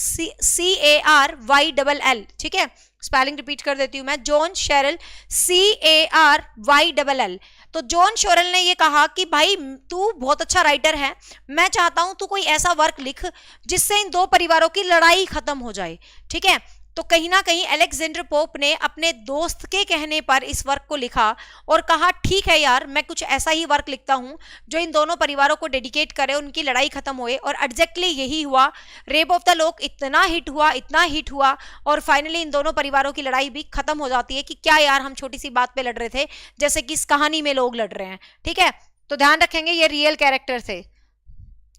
CARYLL। ठीक है, स्पेलिंग रिपीट कर देती हूं मैं, जॉन शेरल, CARYLL। तो जॉन शोरल ने ये कहा कि भाई तू बहुत अच्छा राइटर है, मैं चाहता हूं तू कोई ऐसा वर्क लिख जिससे इन 2 परिवारों की लड़ाई खत्म हो जाए। ठीक है, तो कहीं ना कहीं अलेक्जेंडर पोप ने अपने दोस्त के कहने पर इस वर्क को लिखा और कहा ठीक है यार, मैं कुछ ऐसा ही वर्क लिखता हूं जो इन दोनों परिवारों को डेडिकेट करे, उनकी लड़ाई खत्म होए। और एग्जैक्टली यही हुआ, रेप ऑफ द लॉक इतना हिट हुआ, इतना हिट हुआ, और फाइनली इन दोनों परिवारों की लड़ाई भी खत्म हो जाती है कि क्या यार हम छोटी सी बात पे लड़ रहे थे, जैसे कि इस कहानी में लोग लड़ रहे हैं। ठीक है, तो ध्यान रखेंगे ये रियल कैरेक्टर थे।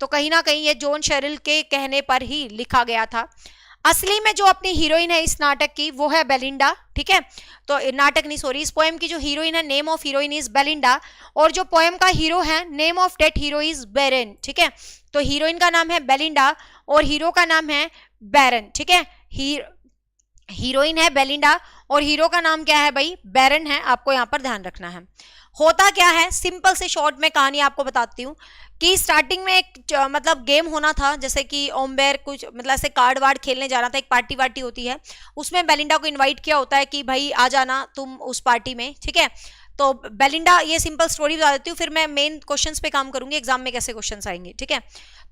तो कहीं ना कहीं ये जॉन शेरिल के कहने पर ही लिखा गया था। असली में जो अपनी हीरोइन है इस नाटक की वो है बेलिंडा, ठीक है। तो नाटक नहीं, सॉरी, इस पोएम की जो हीरोइन है, name of heroine is Belinda, और जो पोएम का हीरो है, name of that hero is Baron, ठीक है। तो हीरोइन का नाम है बेलिंडा और हीरो का नाम है बैरन, ठीक है। हीरोइन है बेलिंडा और हीरो का नाम क्या है भाई, बैरन है, आपको यहाँ पर ध्यान रखना है। होता क्या है, सिंपल से शॉर्ट में कहानी आपको बताती हूँ कि स्टार्टिंग में एक मतलब गेम होना था, जैसे कि ओम्बेर कुछ मतलब ऐसे कार्ड वार्ड खेलने जाना था, एक पार्टी वार्टी होती है, उसमें बेलिंडा को इनवाइट किया होता है कि भाई आ जाना तुम उस पार्टी में, ठीक है। तो बेलिंडा, ये सिंपल स्टोरी बता देती हूँ, फिर मैं मेन क्वेश्चंस पे काम करूंगी, एग्जाम में कैसे क्वेश्चंस आएंगे, ठीक है।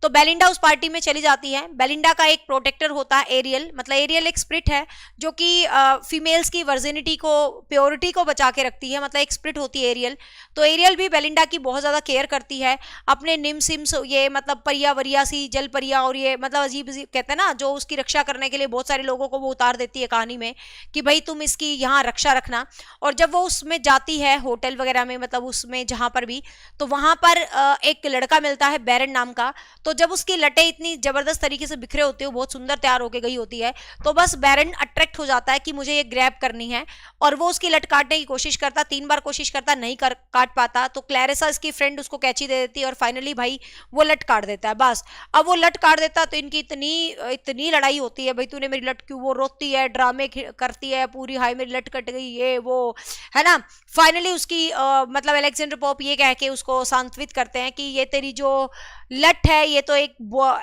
तो बेलिंडा उस पार्टी में चली जाती है। बेलिंडा का एक प्रोटेक्टर होता है एरियल, मतलब एरियल एक स्प्रिट है जो कि फीमेल्स की वर्जिनिटी को, प्योरिटी को बचा के रखती है, मतलब एक स्प्रिट होती है एरियल। तो एरियल भी बेलिंडा की बहुत ज्यादा केयर करती है, अपने निम सिम्स, ये मतलब परिया वरिया सी, जल परिया, और ये मतलब अजीब अजीब कहते हैं ना, जो उसकी रक्षा करने के लिए बहुत सारे लोगों को वो उतार देती है कहानी में कि भाई तुम इसकी यहाँ रक्षा रखना। और जब वो उसमें जाती है होटल वगैरह में, मतलब उसमें जहां पर भी, तो वहां पर एक लड़का मिलता है बैरन नाम का। तो जब उसकी लटें इतनी जबरदस्त तरीके से बिखरे होते हो, बहुत सुंदर तैयार होके गई होती है, तो बस बैरन अट्रैक्ट हो जाता है कि मुझे ये ग्रैब करनी है, और वो उसकी लट काटने की कोशिश करता, 3 बार कोशिश करता, नहीं काट पाता। तो क्लैरिसा इसकी फ्रेंड उसको कैची दे देती है और फाइनली भाई वो लट काट देता है। बस अब वो लट काट देता तो इनकी इतनी लड़ाई होती है, भाई तूने मेरी लट क्यों, वो रोती है, ड्रामे करती है पूरी, हाय मेरी लट कट गई, ये वो, है ना। फाइनली उसकी मतलब अलेक्जेंडर पोप ये कह के उसको सांत्वित करते हैं कि ये तेरी जो लट है ये तो एक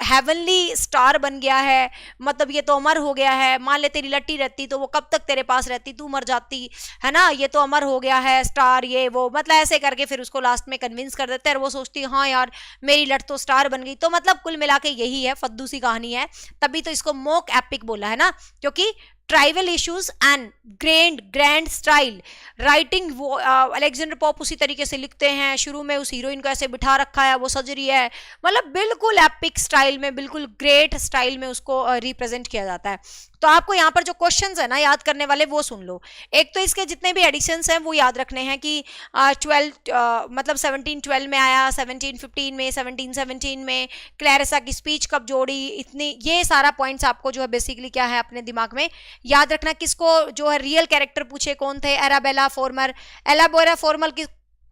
हेवनली स्टार बन गया है, मतलब ये तो अमर हो गया है, मान ले तेरी लट्टी रहती तो वो कब तक तेरे पास रहती, तू मर जाती, है ना, ये तो अमर हो गया है स्टार, ये वो, मतलब ऐसे करके फिर उसको लास्ट में कन्विंस कर देते हैं, और वो सोचती है हाँ यार मेरी लट तो स्टार बन गई। तो मतलब कुल मिला के यही है, फद्दू सी कहानी है, तभी तो इसको मोक एपिक बोला है ना, क्योंकि trivial issues and grand style writing, वो अलेक्जेंडर पॉप उसी तरीके से लिखते हैं। शुरू में उस हीरोइन को ऐसे बिठा रखा है, वो सज रही है, मतलब बिल्कुल एपिक स्टाइल में, बिल्कुल ग्रेट स्टाइल में उसको रिप्रेजेंट किया जाता है। तो आपको यहाँ पर जो क्वेश्चंस है ना याद करने वाले वो सुन लो। एक तो इसके जितने भी एडिशंस हैं वो याद रखने हैं कि 1712 में आया, 1715 में, 1717 में क्लैरिसा की स्पीच कब जोड़ी, इतनी, ये सारा पॉइंट्स आपको जो है बेसिकली क्या है अपने दिमाग में याद रखना। किसको जो है रियल कैरेक्टर पूछे कौन थे, एराबेला फॉर्मर, एलाबोरा फॉर्मल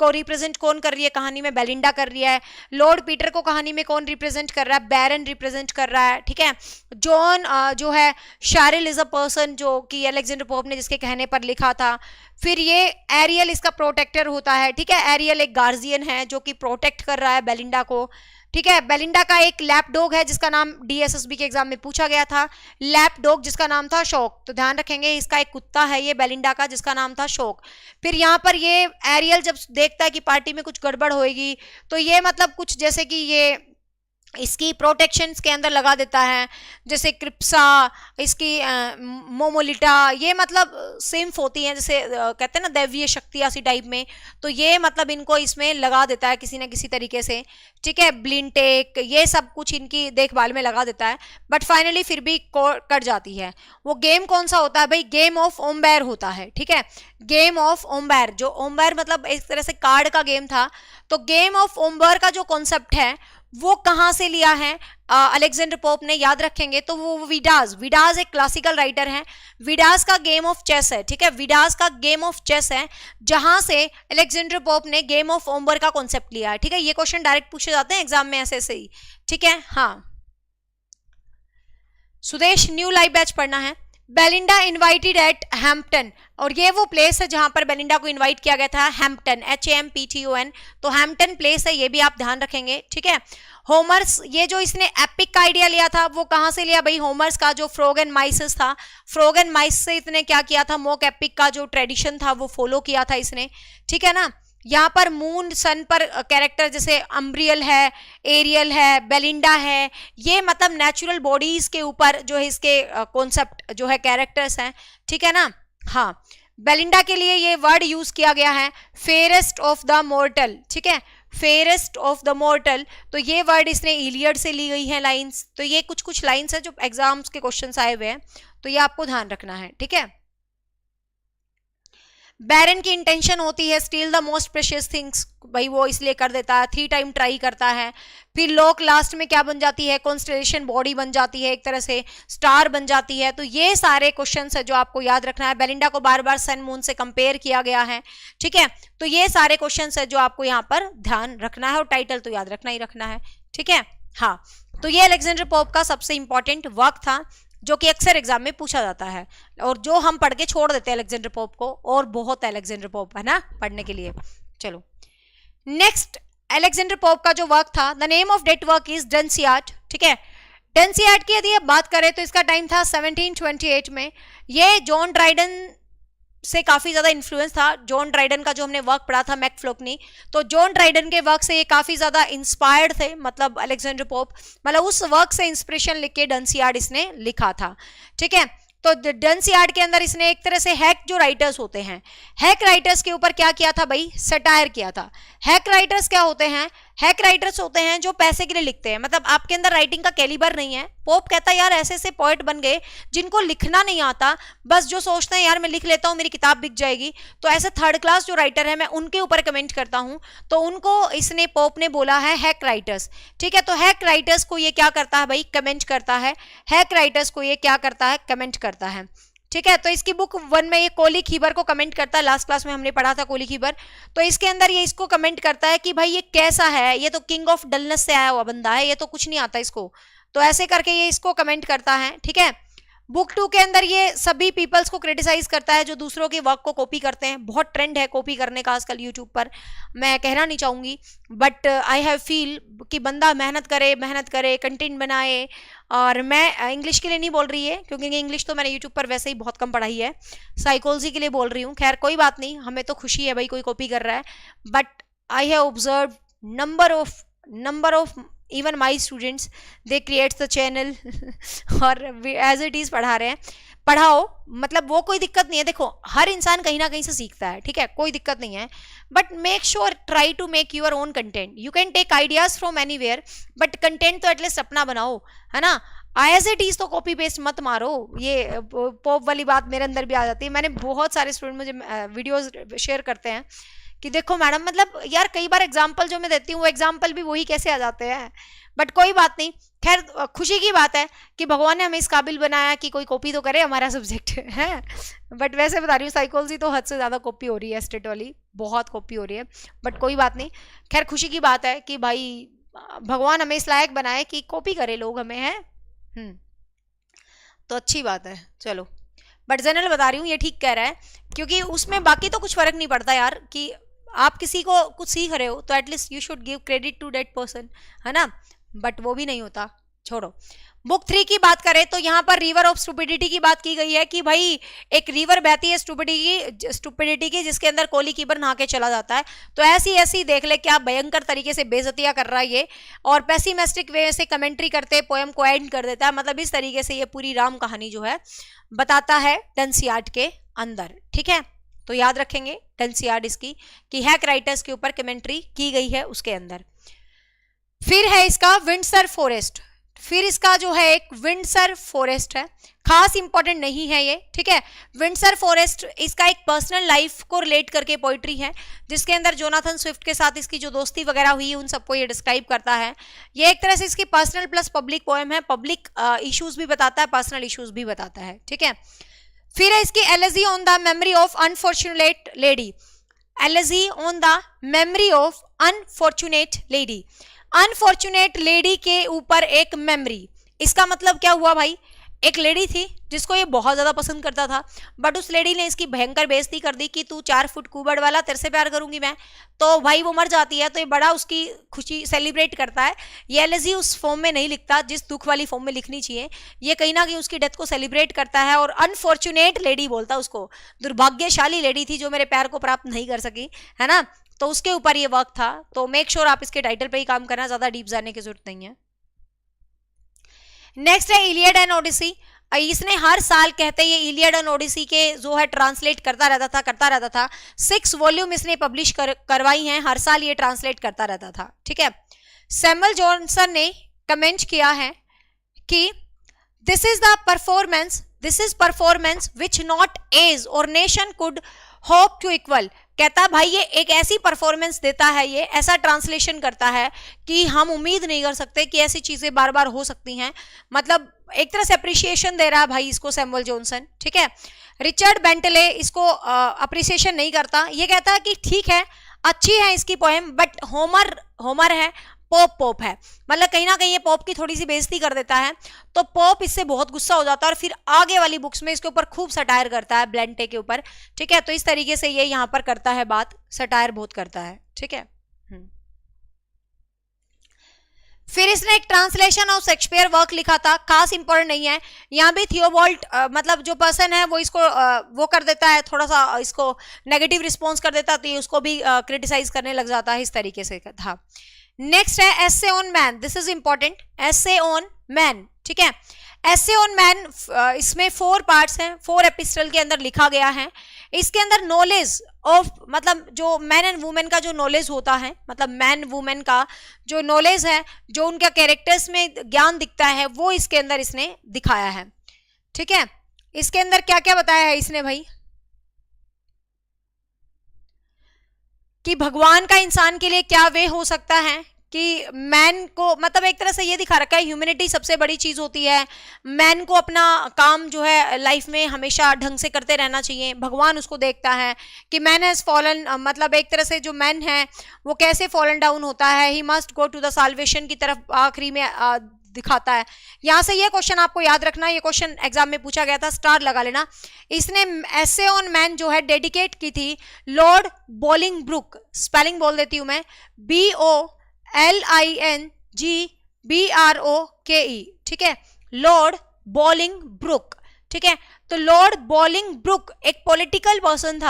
को रिप्रेजेंट कौन कर रही है कहानी में, बेलिंडा कर रही है। लॉर्ड पीटर को कहानी में कौन रिप्रेजेंट कर रहा है, बैरन रिप्रेजेंट कर रहा है, ठीक है। जॉन जो है शारिल इज अ पर्सन जो कि अलेक्जेंडर पोप ने जिसके कहने पर लिखा था। फिर ये एरियल इसका प्रोटेक्टर होता है, ठीक है, एरियल एक गार्जियन है जो कि प्रोटेक्ट कर रहा है बेलिंडा को, ठीक है। बेलिंडा का एक लैप डॉग है जिसका नाम डीएसएसबी के एग्जाम में पूछा गया था, लैप डॉग जिसका नाम था शौक, तो ध्यान रखेंगे इसका एक कुत्ता है ये बेलिंडा का जिसका नाम था शौक। फिर यहाँ पर ये एरियल जब देखता है कि पार्टी में कुछ गड़बड़ होएगी, तो ये मतलब कुछ जैसे कि ये इसकी प्रोटेक्शंस के अंदर लगा देता है, जैसे क्रिप्सा, इसकी मोमोलिटा, ये मतलब सिम्फ होती हैं, जैसे कहते हैं ना दैवीय शक्ति ऐसी टाइप में, तो ये मतलब इनको इसमें लगा देता है किसी ना किसी तरीके से, ठीक है। ब्लिंटेक, ये सब कुछ इनकी देखभाल में लगा देता है, बट फाइनली फिर भी कट जाती है। वो गेम कौन सा होता है भाई, गेम ऑफ ओम्बेर होता है, ठीक है। गेम ऑफ ओम्बेर, जो ओम्बेर मतलब एक तरह से कार्ड का गेम था, तो गेम ऑफ ओम्बेर का जो कॉन्सेप्ट है वो कहां से लिया है अलेक्जेंडर पोप ने, याद रखेंगे तो वो विडास एक क्लासिकल राइटर है, विडास का गेम ऑफ चेस है, ठीक है, विडास का गेम ऑफ चेस है जहां से अलेक्जेंडर पोप ने गेम ऑफ ओम्बर का कॉन्सेप्ट लिया है, ठीक है। ये क्वेश्चन डायरेक्ट पूछे जाते हैं एग्जाम में ऐसे ही, ठीक है। हाँ, सुदेश न्यू लाइव बैच पढ़ना है। बेलिंडा इनवाइटेड एट हैम्पटन, और ये वो प्लेस है जहां पर बेलिंडा को इनवाइट किया गया था, हैम्पटन, HAMPTON, तो हैम्पटन प्लेस है, ये भी आप ध्यान रखेंगे, ठीक है। होमर्स, ये जो इसने एपिक का आइडिया लिया था वो कहां से लिया भाई, होमर्स का जो फ्रॉग एंड माइसेस था, फ्रॉग एंड माइस से इसने क्या किया था, मोक एपिक का जो ट्रेडिशन था वो फॉलो किया था इसने, ठीक है ना। यहाँ पर मून सन पर कैरेक्टर जैसे अम्ब्रियल है, एरियल है, बेलिंडा है, ये मतलब नेचुरल बॉडीज के ऊपर जो है इसके कॉन्सेप्ट जो है कैरेक्टर्स हैं, ठीक है ना। हाँ, बेलिंडा के लिए ये वर्ड यूज किया गया है फेयरेस्ट ऑफ द मॉर्टल, ठीक है, फेयरेस्ट ऑफ द मॉर्टल, तो ये वर्ड इसने इलियड से ली गई है लाइंस। तो ये कुछ लाइंस है जो एग्जाम्स के क्वेश्चंस आए हुए हैं, तो ये आपको ध्यान रखना है, ठीक है। बैरन की इंटेंशन होती है steel the most precious things, भाई वो इसलिए कर देता है, 3 टाइम ट्राई करता है। फिर लोक लास्ट में क्या बन जाती है, कॉन्स्टेलेशन बॉडी बन जाती है, एक तरह से स्टार बन जाती है। तो ये सारे क्वेश्चंस है जो आपको याद रखना है। बेलिंडा को बार बार सन मून से कंपेयर किया गया है, ठीक है। तो ये सारे क्वेश्चंस है जो आपको यहाँ पर ध्यान रखना है, और टाइटल तो याद रखना ही रखना है, ठीक है। हाँ, तो ये अलेक्जेंडर पोप का सबसे इंपॉर्टेंट वर्क था जो कि अक्सर एग्जाम में पूछा जाता है, और जो हम पढ़ के छोड़ देते हैं अलेक्जेंडर पोप को, और बहुत है अलेक्जेंडर पोप, है ना, पढ़ने के लिए। चलो नेक्स्ट, अलेक्जेंडर पोप का जो वर्क था, the name of that work is Dunciad, ठीक है। डंसियाड की यदि आप बात करें तो इसका टाइम था 1728 में। ये जॉन ड्राइडन से काफी ज्यादा इन्फ्लुएंस था। जॉन ड्राइडन का जो हमने वर्क पढ़ा था मैकफ्लोकनी, तो जॉन ड्राइडन के वर्क से ये काफी ज्यादा इंस्पायर्ड थे, मतलब अलेक्जेंडर पोप, मतलब उस वर्क से इंस्पिरेशन लिख के डंसियाड इसने लिखा था, ठीक है। तो डंसियाड के अंदर इसने एक तरह से हैक जो राइटर्स होते हैं, हैक राइटर्स के ऊपर क्या किया था भाई, सटायर किया था। हैक राइटर्स क्या होते हैं, हैक राइटर्स होते हैं जो पैसे के लिए लिखते हैं, मतलब आपके अंदर राइटिंग का कैलिबर नहीं है। पोप कहता है यार ऐसे ऐसे पोएट बन गए जिनको लिखना नहीं आता, बस जो सोचते हैं यार मैं लिख लेता हूँ मेरी किताब बिक जाएगी। तो ऐसे थर्ड क्लास जो राइटर है मैं उनके ऊपर कमेंट करता हूँ, तो उनको इसने पोप ने बोला है हैक राइटर्स, ठीक है। तो हैक राइटर्स को ये क्या करता है भाई, कमेंट करता है। हैक राइटर्स को ये क्या करता है, कमेंट करता है, ठीक है। तो इसकी बुक 1 में ये कोली खीबर को कमेंट करता है, लास्ट क्लास में हमने पढ़ा था कोली खीबर। तो इसके अंदर ये इसको कमेंट करता है कि भाई ये कैसा है, ये तो किंग ऑफ डलनेस से आया हुआ बंदा है, ये तो कुछ नहीं आता इसको, तो ऐसे करके ये इसको कमेंट करता है, ठीक है। बुक 2 के अंदर ये सभी पीपल्स को क्रिटिसाइज करता है जो दूसरों के वर्क को कॉपी करते हैं। बहुत ट्रेंड है कॉपी करने का आजकल यूट्यूब पर, मैं कहना नहीं चाहूंगी, बट आई हैव फील कि बंदा मेहनत करे, कंटेंट बनाए। और मैं इंग्लिश के लिए नहीं बोल रही है, क्योंकि इंग्लिश तो मैंने यूट्यूब पर वैसे ही बहुत कम पढ़ाई है, साइकोलॉजी के लिए बोल रही हूँ। खैर कोई बात नहीं, हमें तो खुशी है भाई कोई कॉपी कर रहा है, but I have observe number of even my students they creates the channel और as it is पढ़ा रहे हैं। पढ़ाओ, मतलब वो कोई दिक्कत नहीं है। देखो हर इंसान कहीं ना कहीं से सीखता है, ठीक है, कोई दिक्कत नहीं है, but make sure try to make your own content. You can take ideas from anywhere, but content तो एटलीस्ट अपना बनाओ, है ना। एज इट इज तो कॉपी पेस्ट मत मारो। ये पॉप वाली बात मेरे अंदर भी आ जाती है। मैंने बहुत सारे स्टूडेंट मुझे वीडियोज शेयर करते हैं कि देखो मैडम, मतलब यार कई बार एग्जाम्पल जो मैं देती हूँ वो एग्जाम्पल भी वही कैसे आ जाते हैं, बट कोई बात नहीं। खैर खुशी की बात है कि भगवान ने हमें इस काबिल बनाया कि कोई कॉपी तो करे हमारा सब्जेक्ट है। बट वैसे बता रही हूँ साइकोलॉजी तो हद से ज़्यादा कॉपी हो रही है, स्टेट वाली बहुत कॉपी हो रही है, बट कोई बात नहीं। खैर खुशी की बात है कि भाई भगवान हमें इस लायक बनाए कि कॉपी करे लोग हमें, है तो अच्छी बात है। चलो, बट जनरल बता रही हूँ ये ठीक कह रहा है, क्योंकि उसमें बाकी तो कुछ फर्क नहीं पड़ता यार, कि आप किसी को कुछ सीख रहे हो तो at least you should give credit to that person, है ना, बट वो भी नहीं होता। छोड़ो, बुक 3 की बात करें तो यहाँ पर रिवर ऑफ स्टुपिडिटी की बात की गई है कि भाई एक रिवर बहती है स्टुपिडिटी की जिसके अंदर कोली कीबर नहा के चला जाता है। तो ऐसी देख ले क्या भयंकर तरीके से बेइज्जतियां कर रहा है ये, और पेसिमिस्टिक वे से कमेंट्री करते पोएम को एंड कर देता है। मतलब इस तरीके से ये पूरी राम कहानी जो है बताता है डंसियाड के अंदर, ठीक है। तो याद रखेंगे डंसियाड इसकी कि हैक राइटर्स के ऊपर कमेंट्री की गई है उसके अंदर। फिर है इसका विंडसर फॉरेस्ट। फिर इसका जो है एक विंडसर फॉरेस्ट है, खास इंपॉर्टेंट नहीं है ये, ठीक है। विंडसर फॉरेस्ट इसका एक पर्सनल लाइफ को रिलेट करके पोइट्री है, जिसके अंदर जोनाथन स्विफ्ट के साथ इसकी जो दोस्ती वगैरह हुई उन सबको ये डिस्क्राइब करता है। ये एक तरह से इसकी पर्सनल प्लस पब्लिक पोएम है, पब्लिक इश्यूज भी बताता है, पर्सनल इश्यूज भी बताता है, ठीक है। फिर है इसकी elegy on the memory of unfortunate lady. Elegy on the memory of unfortunate lady, unfortunate lady के ऊपर एक मेमोरी। इसका मतलब क्या हुआ भाई, एक लेडी थी जिसको ये बहुत ज्यादा पसंद करता था, बट उस लेडी ने इसकी भयंकर बेइज्जती कर दी कि तू 4 फुट कुबड़ वाला, तेरे से प्यार करूंगी मैं। तो भाई वो मर जाती है, तो ये बड़ा उसकी खुशी सेलिब्रेट करता है। ये एलेजी उस फॉर्म में नहीं लिखता जिस दुख वाली फॉर्म में लिखनी चाहिए, ये कहीं ना कहीं उसकी डेथ को सेलिब्रेट करता है, और अनफॉर्चुनेट लेडी बोलता है उसको, दुर्भाग्यशाली लेडी थी जो मेरे प्यार को प्राप्त नहीं कर सकी, है ना। तो उसके ऊपर ये वर्क था। तो मेक श्योर आप इसके टाइटल पे ही काम करना, ज्यादा डीप जाने की जरूरत नहीं है। नेक्स्ट है इलियड एंड ओडिसी। इसने हर साल कहते ये इलियड एंड ओडिसी के जो है ट्रांसलेट करता रहता था। 6 वॉल्यूम इसने पब्लिश करवाई हैं, हर साल ये ट्रांसलेट करता रहता था, ठीक है। सैमुअल जॉनसन ने कमेंट किया है कि this is performance which not age or nation could hope to equal, कहता है भाई ये एक ऐसी परफॉर्मेंस देता है, ये ऐसा ट्रांसलेशन करता है कि हम उम्मीद नहीं कर सकते कि ऐसी चीजें बार बार हो सकती हैं। मतलब एक तरह से अप्रिसिएशन दे रहा है भाई इसको सैमुअल जॉनसन, ठीक है। रिचर्ड बेंटले इसको अप्रिसिएशन नहीं करता, ये कहता है कि ठीक है अच्छी है इसकी पोएम, बट होमर है, पोप है, मतलब कहीं ना कहीं ये पोप की थोड़ी सी बेइज्जती कर देता है। तो पोप इससे बहुत गुस्सा हो जाता है और फिर आगे वाली बुक्स में इसके ऊपर खूब सटायर करता है ब्लेंटे के ऊपर, ठीक है। तो इस तरीके से ये यहाँ पर करता है बात, सटायर बहुत करता है, ठीक है। फिर इसने एक ट्रांसलेशन ऑफ शेक्सपियर वर्क लिखा था, खास इंपॉर्टेंट नहीं है। यहाँ भी थियोबॉल्ट मतलब जो पर्सन है वो इसको वो कर देता है, थोड़ा सा इसको नेगेटिव रिस्पॉन्स कर देता है, तो ये उसको भी क्रिटिसाइज करने लग जाता है, इस तरीके से था। नेक्स्ट है essay on man, this is important, essay on man, ठीक है। एसे ऑन मैन, इसमें 4 पार्ट्स हैं, 4 एपिस्टल के अंदर लिखा गया है। इसके अंदर नॉलेज ऑफ, मतलब जो मैन एंड वुमेन का जो नॉलेज होता है, मतलब मैन वुमेन का जो नॉलेज है, जो उनका कैरेक्टर्स में ज्ञान दिखता है, वो इसके अंदर इसने दिखाया है, ठीक है। इसके अंदर क्या क्या बताया है इसने भाई, कि भगवान का इंसान के लिए क्या वे हो सकता है, कि मैन को, मतलब एक तरह से ये दिखा रखा है ह्यूमैनिटी सबसे बड़ी चीज होती है, मैन को अपना काम जो है लाइफ में हमेशा ढंग से करते रहना चाहिए। भगवान उसको देखता है कि मैन हैज फॉलन, मतलब एक तरह से जो मैन है वो कैसे फॉलन डाउन होता है, he must go to the salvation की तरफ आखिरी में दिखाता है। यहां से ये क्वेश्चन आपको याद रखना, ये क्वेश्चन एग्जाम में पूछा गया था, स्टार लगा लेना। इसने एसे ऑन मैन जो है डेडिकेट की थी लॉर्ड बोलिंगब्रुक, स्पेलिंग बोल देती हूं मैं, BOLINGBROKE, ठीक है, लॉर्ड बोलिंगब्रुक, ठीक है। तो लॉर्ड बोलिंगब्रुक एक पॉलिटिकल पर्सन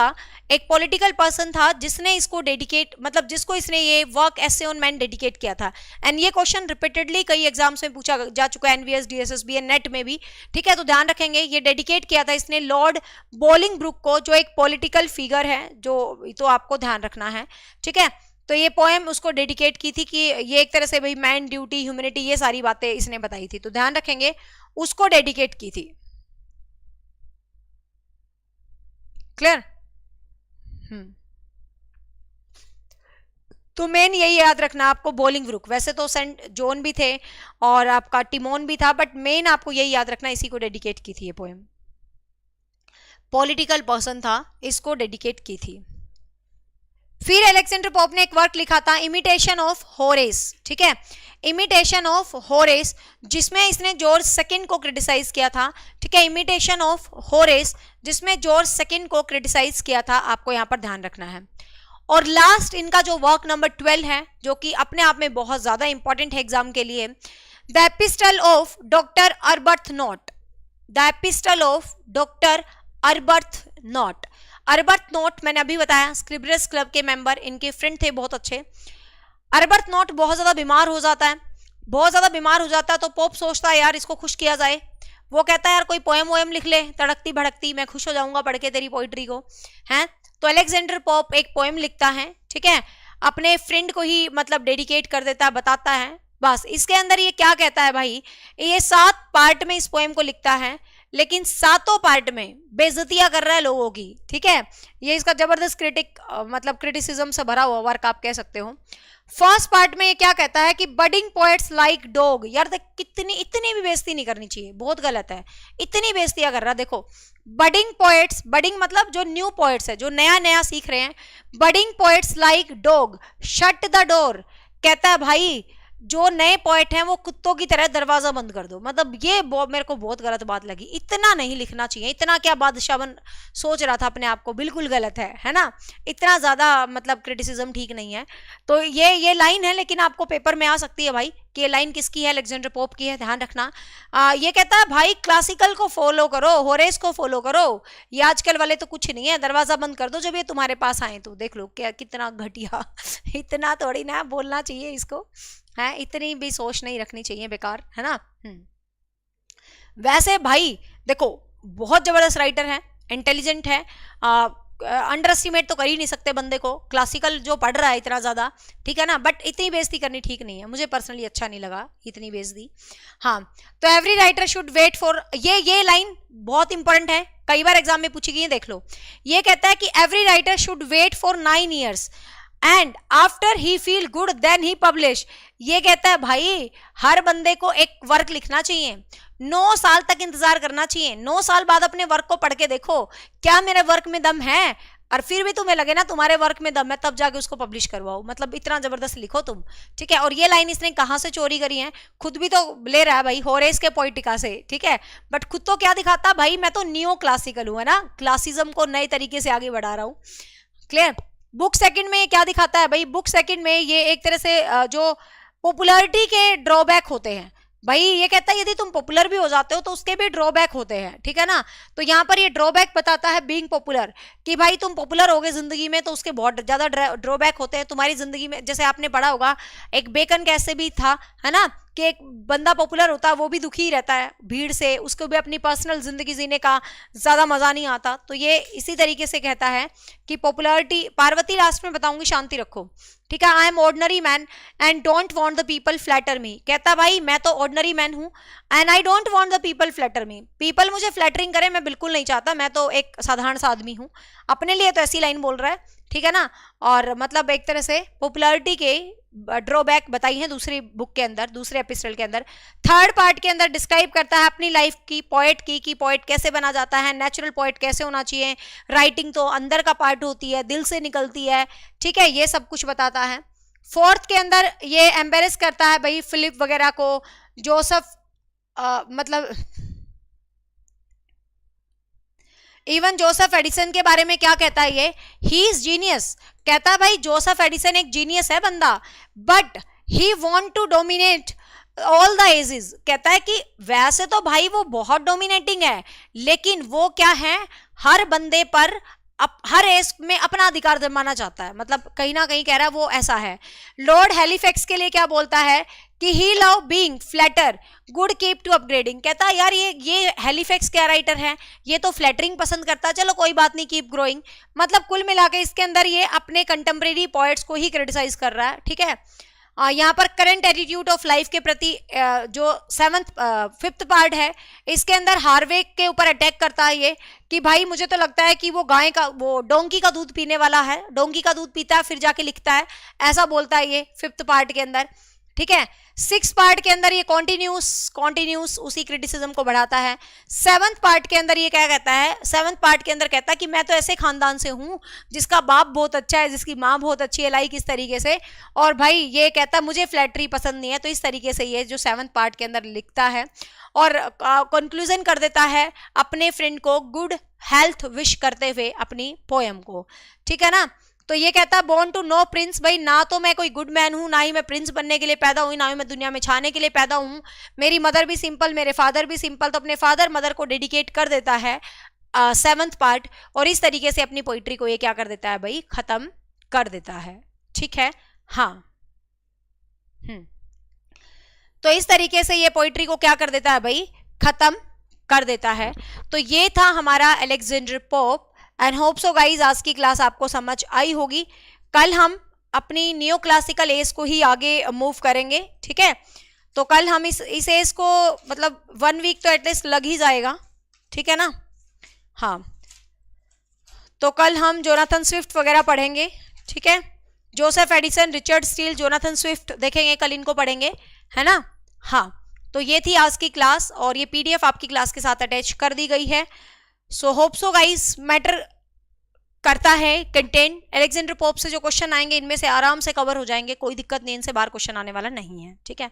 था जिसने इसको डेडिकेट, मतलब जिसको इसने ये work essay on man dedicate किया था। एंड ये क्वेश्चन रिपीटेडली कई एग्जाम्स में पूछा जा चुका है, एनवीएस, DSSB, नेट में भी, ठीक है। तो ध्यान रखेंगे, ये डेडिकेट किया था इसने लॉर्ड बोलिंगब्रुक को, जो एक पॉलिटिकल फिगर है, जो तो आपको ध्यान रखना है, ठीक है। तो ये पोएम उसको डेडिकेट की थी कि ये एक तरह से भाई मैन, ड्यूटी, ह्यूमैनिटी, ये सारी बातें इसने बताई थी, तो ध्यान रखेंगे उसको डेडिकेट की थी। क्लियर? तो मेन यही याद रखना आपको, बोलिंगब्रुक, वैसे तो सेंट जॉन भी थे और आपका टिमोन भी था, बट मेन आपको यही याद रखना, इसी को डेडिकेट की थी ये पोएम, पॉलिटिकल पर्सन था, इसको डेडिकेट की थी। फिर अलेक्जेंडर पोप ने एक वर्क लिखा था इमिटेशन ऑफ होरेस, ठीक है, इमिटेशन ऑफ होरेस, जिसमें इसने जॉर्ज सेकंड को क्रिटिसाइज किया था, ठीक है, इमिटेशन ऑफ होरेस जिसमें जॉर्ज सेकंड को क्रिटिसाइज किया था, आपको यहां पर ध्यान रखना है। और लास्ट इनका जो वर्क नंबर 12 है, जो कि अपने आप में बहुत ज्यादा इंपॉर्टेंट है एग्जाम के लिए, the epistle of doctor Arbuthnot, the epistle of doctor Arbuthnot. Arbuthnot मैंने अभी बताया, स्क्रिब्रस क्लब के मेंबर, इनके फ्रेंड थे बहुत अच्छे। अर्बर्थनॉट बहुत ज्यादा बीमार हो जाता है, बहुत ज्यादा बीमार हो जाता है, तो पोप सोचता है यार इसको खुश किया जाए। वो कहता है यार कोई पोएम वोएम लिख ले, तड़कती भड़कती, मैं खुश हो जाऊंगा पढ़ के तेरी पोइट्री को, हैं। तो अलेक्जेंडर पोप एक पोएम लिखता है, ठीक है, अपने फ्रेंड को ही मतलब डेडिकेट कर देता है, बताता है। बस इसके अंदर ये क्या कहता है भाई, ये 7 पार्ट में इस पोएम को लिखता है, लेकिन 7 पार्ट में बेइज्जतियां कर रहा है लोगों की, ठीक है। ये इसका जबरदस्त मतलब क्रिटिसिज्म से भरा हुआ वर्क आप कह सकते हो। फर्स्ट पार्ट में ये क्या कहता है कि बडिंग पोएट्स लाइक डॉग, यार देख इतनी भी बेइज्जती नहीं करनी चाहिए, बहुत गलत है, इतनी बेइज्जतियां कर रहा। देखो बडिंग पोएट्स, बडिंग मतलब जो न्यू पोएट्स है, जो नया नया सीख रहे हैं, budding poets like dog shut the door, कहता है भाई जो नए पोएट हैं वो कुत्तों की तरह दरवाजा बंद कर दो। मतलब ये मेरे को बहुत गलत बात लगी, इतना नहीं लिखना चाहिए, इतना क्या बादशाह बन सोच रहा था अपने आप को, बिल्कुल गलत है ना, इतना ज्यादा मतलब क्रिटिसिज्म ठीक नहीं है। तो ये लाइन है, लेकिन आपको पेपर में आ सकती है भाई कि ये लाइन किसकी है, अलेक्जेंडर पोप की है, ध्यान रखना। ये कहता है भाई क्लासिकल को फॉलो करो, होरेस को फॉलो करो, ये आजकल वाले तो कुछ नहीं है, दरवाजा बंद कर दो जब ये तुम्हारे पास आए तो। देख लो क्या कितना घटिया, इतना थोड़ी ना बोलना चाहिए इसको, है, इतनी भी सोच नहीं रखनी चाहिए, बेकार है ना। वैसे भाई देखो बहुत जबरदस्त राइटर है, इंटेलिजेंट है, अंडर एस्टिमेट तो कर ही नहीं सकते बंदे को, क्लासिकल जो पढ़ रहा है इतना ज़्यादा, ठीक है ना, बट इतनी बेइज्जती करनी ठीक नहीं है, मुझे पर्सनली अच्छा नहीं लगा इतनी बेइज्जती। हाँ, तो every writer should wait for, ये लाइन बहुत इंपॉर्टेंट है, कई बार एग्जाम में पूछी गई है, देख लो। ये कहता है कि every writer should wait for 9 years and after he feel good then he publish. ये कहता है भाई हर बंदे को एक वर्क लिखना चाहिए, 9 साल तक इंतजार करना चाहिए, 9 साल बाद अपने वर्क को पढ़ के देखो क्या मेरे वर्क में दम है, और फिर भी तुम्हें लगे ना तुम्हारे वर्क में दम है, तब जाके उसको पब्लिश करवाओ, मतलब इतना जबरदस्त लिखो तुम, ठीक है। और ये लाइन इसने कहाँ से चोरी करी है, खुद भी तो ले रहा है भाई होरेस के पोइटिका से, ठीक है, बट खुद तो क्या दिखाता भाई, मैं तो नियो क्लासिकल हूँ, है ना, क्लासिज्म को नए तरीके से आगे बढ़ा रहा हूँ, क्लियर। बुक सेकंड में क्या दिखाता है भाई, बुक सेकंड में ये एक तरह से जो पॉपुलैरिटी के ड्रॉबैक होते हैं भाई, ये कहता है यदि तुम पॉपुलर भी हो जाते हो तो उसके भी ड्रॉबैक होते हैं, ठीक है ना। तो यहाँ पर ये ड्रॉबैक बताता है बीइंग पॉपुलर, कि भाई तुम पॉपुलर हो गए जिंदगी में तो उसके बहुत ज्यादा ड्रॉबैक होते हैं तुम्हारी जिंदगी में। जैसे आपने पढ़ा होगा एक बेकन कैसे भी था, है ना, कि एक बंदा पॉपुलर होता है वो भी दुखी रहता है भीड़ से, उसको भी अपनी पर्सनल जिंदगी जीने का ज्यादा मजा नहीं आता। तो ये इसी तरीके से कहता है कि पॉपुलैरिटी, पार्वती लास्ट में बताऊंगी, शांति रखो, ठीक है। I am ordinary man and don't want the people flatter me. कहता भाई मैं तो ऑर्डिनरी मैन हूं and I don't want the people flatter me, people मुझे फ्लैटरिंग करे मैं बिल्कुल नहीं चाहता, मैं तो एक साधारण सा आदमी हूं। अपने लिए तो ऐसी लाइन बोल रहा है, ठीक है ना। और मतलब एक तरह से पॉपुलैरिटी के ड्रॉबैक बताई है दूसरी बुक के अंदर, दूसरे एपिसोड के अंदर। थर्ड पार्ट के अंदर डिस्क्राइब करता है अपनी लाइफ की, पोएट की, कि पोएट कैसे बना जाता है, नेचुरल पोएट कैसे होना चाहिए, राइटिंग तो अंदर का पार्ट होती है, दिल से निकलती है, ठीक है, ये सब कुछ बताता है। फोर्थ के अंदर ये एम्बेरस करता है भाई फिलिप वगैरह को, जोसेफ मतलब इवन जोसेफ एडिसन के बारे में क्या कहता है ये, ही इज जीनियस। कहता है भाई जोसेफ एडिसन एक जीनियस है बंदा, but he want to dominate all the ages. कहता है कि वैसे तो भाई वो बहुत डोमिनेटिंग है, लेकिन वो क्या है, हर बंदे पर हर एज में अपना अधिकार जमाना चाहता है, मतलब कहीं ना कहीं कह रहा है वो ऐसा है। लॉर्ड हेलिफैक्स के लिए क्या बोलता है कि he love being flatter good keep to upgrading. कहता है यार ये हेलिफैक्स क्या राइटर है, ये तो फ्लैटरिंग पसंद करता है, चलो कोई बात नहीं, कीप ग्रोइंग। मतलब कुल मिला के इसके अंदर ये अपने कंटेम्प्रेरी पोएट्स को ही क्रिटिसाइज कर रहा है, ठीक है। यहाँ पर करंट एटीट्यूड ऑफ लाइफ के प्रति जो फिफ्थ पार्ट है इसके अंदर हार्वेक के ऊपर अटैक करता है ये, कि भाई मुझे तो लगता है कि वो वो डोंकी का दूध पीने वाला है, डोंकी का दूध पीता है फिर जाके लिखता है, ऐसा बोलता है ये फिफ्थ पार्ट के अंदर, ठीक है। सिक्स पार्ट के अंदर ये कॉन्टिन्यूस उसी क्रिटिसिज्म को बढ़ाता है। सेवंथ पार्ट के अंदर ये क्या कहता है, सेवंथ पार्ट के अंदर कहता है कि मैं तो ऐसे खानदान से हूं जिसका बाप बहुत अच्छा है, जिसकी माँ बहुत अच्छी है, लाइक इस तरीके से, और भाई ये कहता है मुझे फ्लैटरी पसंद नहीं है। तो इस तरीके से ये जो सेवंथ पार्ट के अंदर लिखता है और कंक्लूजन कर देता है अपने फ्रेंड को गुड हेल्थ विश करते हुए अपनी पोएम को, ठीक है ना। तो ये कहता है बॉर्न टू नो प्रिंस, भाई ना तो मैं कोई गुड मैन हूं, ना ही मैं प्रिंस बनने के लिए पैदा हुई, ना ही मैं दुनिया में छाने के लिए पैदा हूं। मेरी मदर भी सिंपल, मेरे फादर भी सिंपल। तो अपने फादर मदर को डेडिकेट कर देता है सेवंथ पार्ट, और इस तरीके से अपनी पोइट्री को ये क्या कर देता है भाई, खत्म कर देता है, ठीक है। हाँ तो इस तरीके से ये पोइट्री को क्या कर देता है भाई, खत्म कर देता है। तो ये था हमारा Alexander pope and hope so guys आज की क्लास आपको समझ आई होगी। कल हम अपनी नियो क्लासिकल एज को ही आगे मूव करेंगे, ठीक है। तो कल हम इस एज को मतलब 1 वीक तो एटलीस्ट लग ही जाएगा, ठीक है ना। हाँ तो कल हम जोनाथन स्विफ्ट वगैरह पढ़ेंगे, ठीक है। Joseph Addison, Richard Steele, Jonathan Swift देखेंगे, कल इनको पढ़ेंगे, है ना। हाँ तो ये थी आज की क्लास और ये पीडीएफ आपकी क्लास के साथ अटैच कर दी गई है। So hope so guys matter करता है कंटेंट। अलेक्जेंडर पोप से जो क्वेश्चन आएंगे इनमें से आराम से कवर हो जाएंगे, कोई दिक्कत नहीं, इनसे बाहर क्वेश्चन आने वाला नहीं है, ठीक है।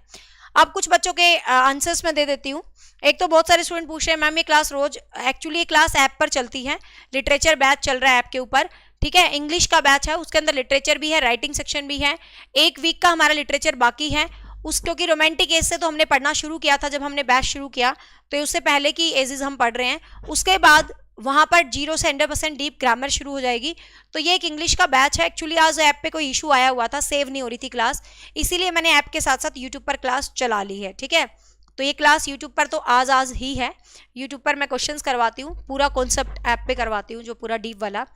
अब कुछ बच्चों के आंसर्स मैं दे देती हूँ। एक तो बहुत सारे स्टूडेंट पूछ रहे हैं मैम ये क्लास रोज, एक्चुअली ये क्लास ऐप पर चलती है, लिटरेचर बैच चल रहा है ऐप के ऊपर, ठीक है। इंग्लिश का बैच है, उसके अंदर लिटरेचर भी है, राइटिंग सेक्शन भी है। 1 वीक का हमारा लिटरेचर बाकी है क्योंकि रोमांटिक एज से तो हमने पढ़ना शुरू किया था जब हमने बैच शुरू किया, तो उससे पहले की एजेस हम पढ़ रहे हैं। उसके बाद वहां पर 0 से 100% डीप ग्रामर शुरू हो जाएगी। तो ये एक इंग्लिश का बैच है। एक्चुअली आज ऐप पे कोई इशू आया हुआ था, सेव नहीं हो रही थी क्लास, इसीलिए मैंने ऐप के साथ साथ यूट्यूब पर क्लास चला ली है, ठीक है। तो ये क्लास यूट्यूब पर तो आज ही है, यूट्यूब पर मैं क्वेश्चंस करवाती हूँ, पूरा कॉन्सेप्ट ऐप पे करवाती हूँ जो पूरा डीप वाला।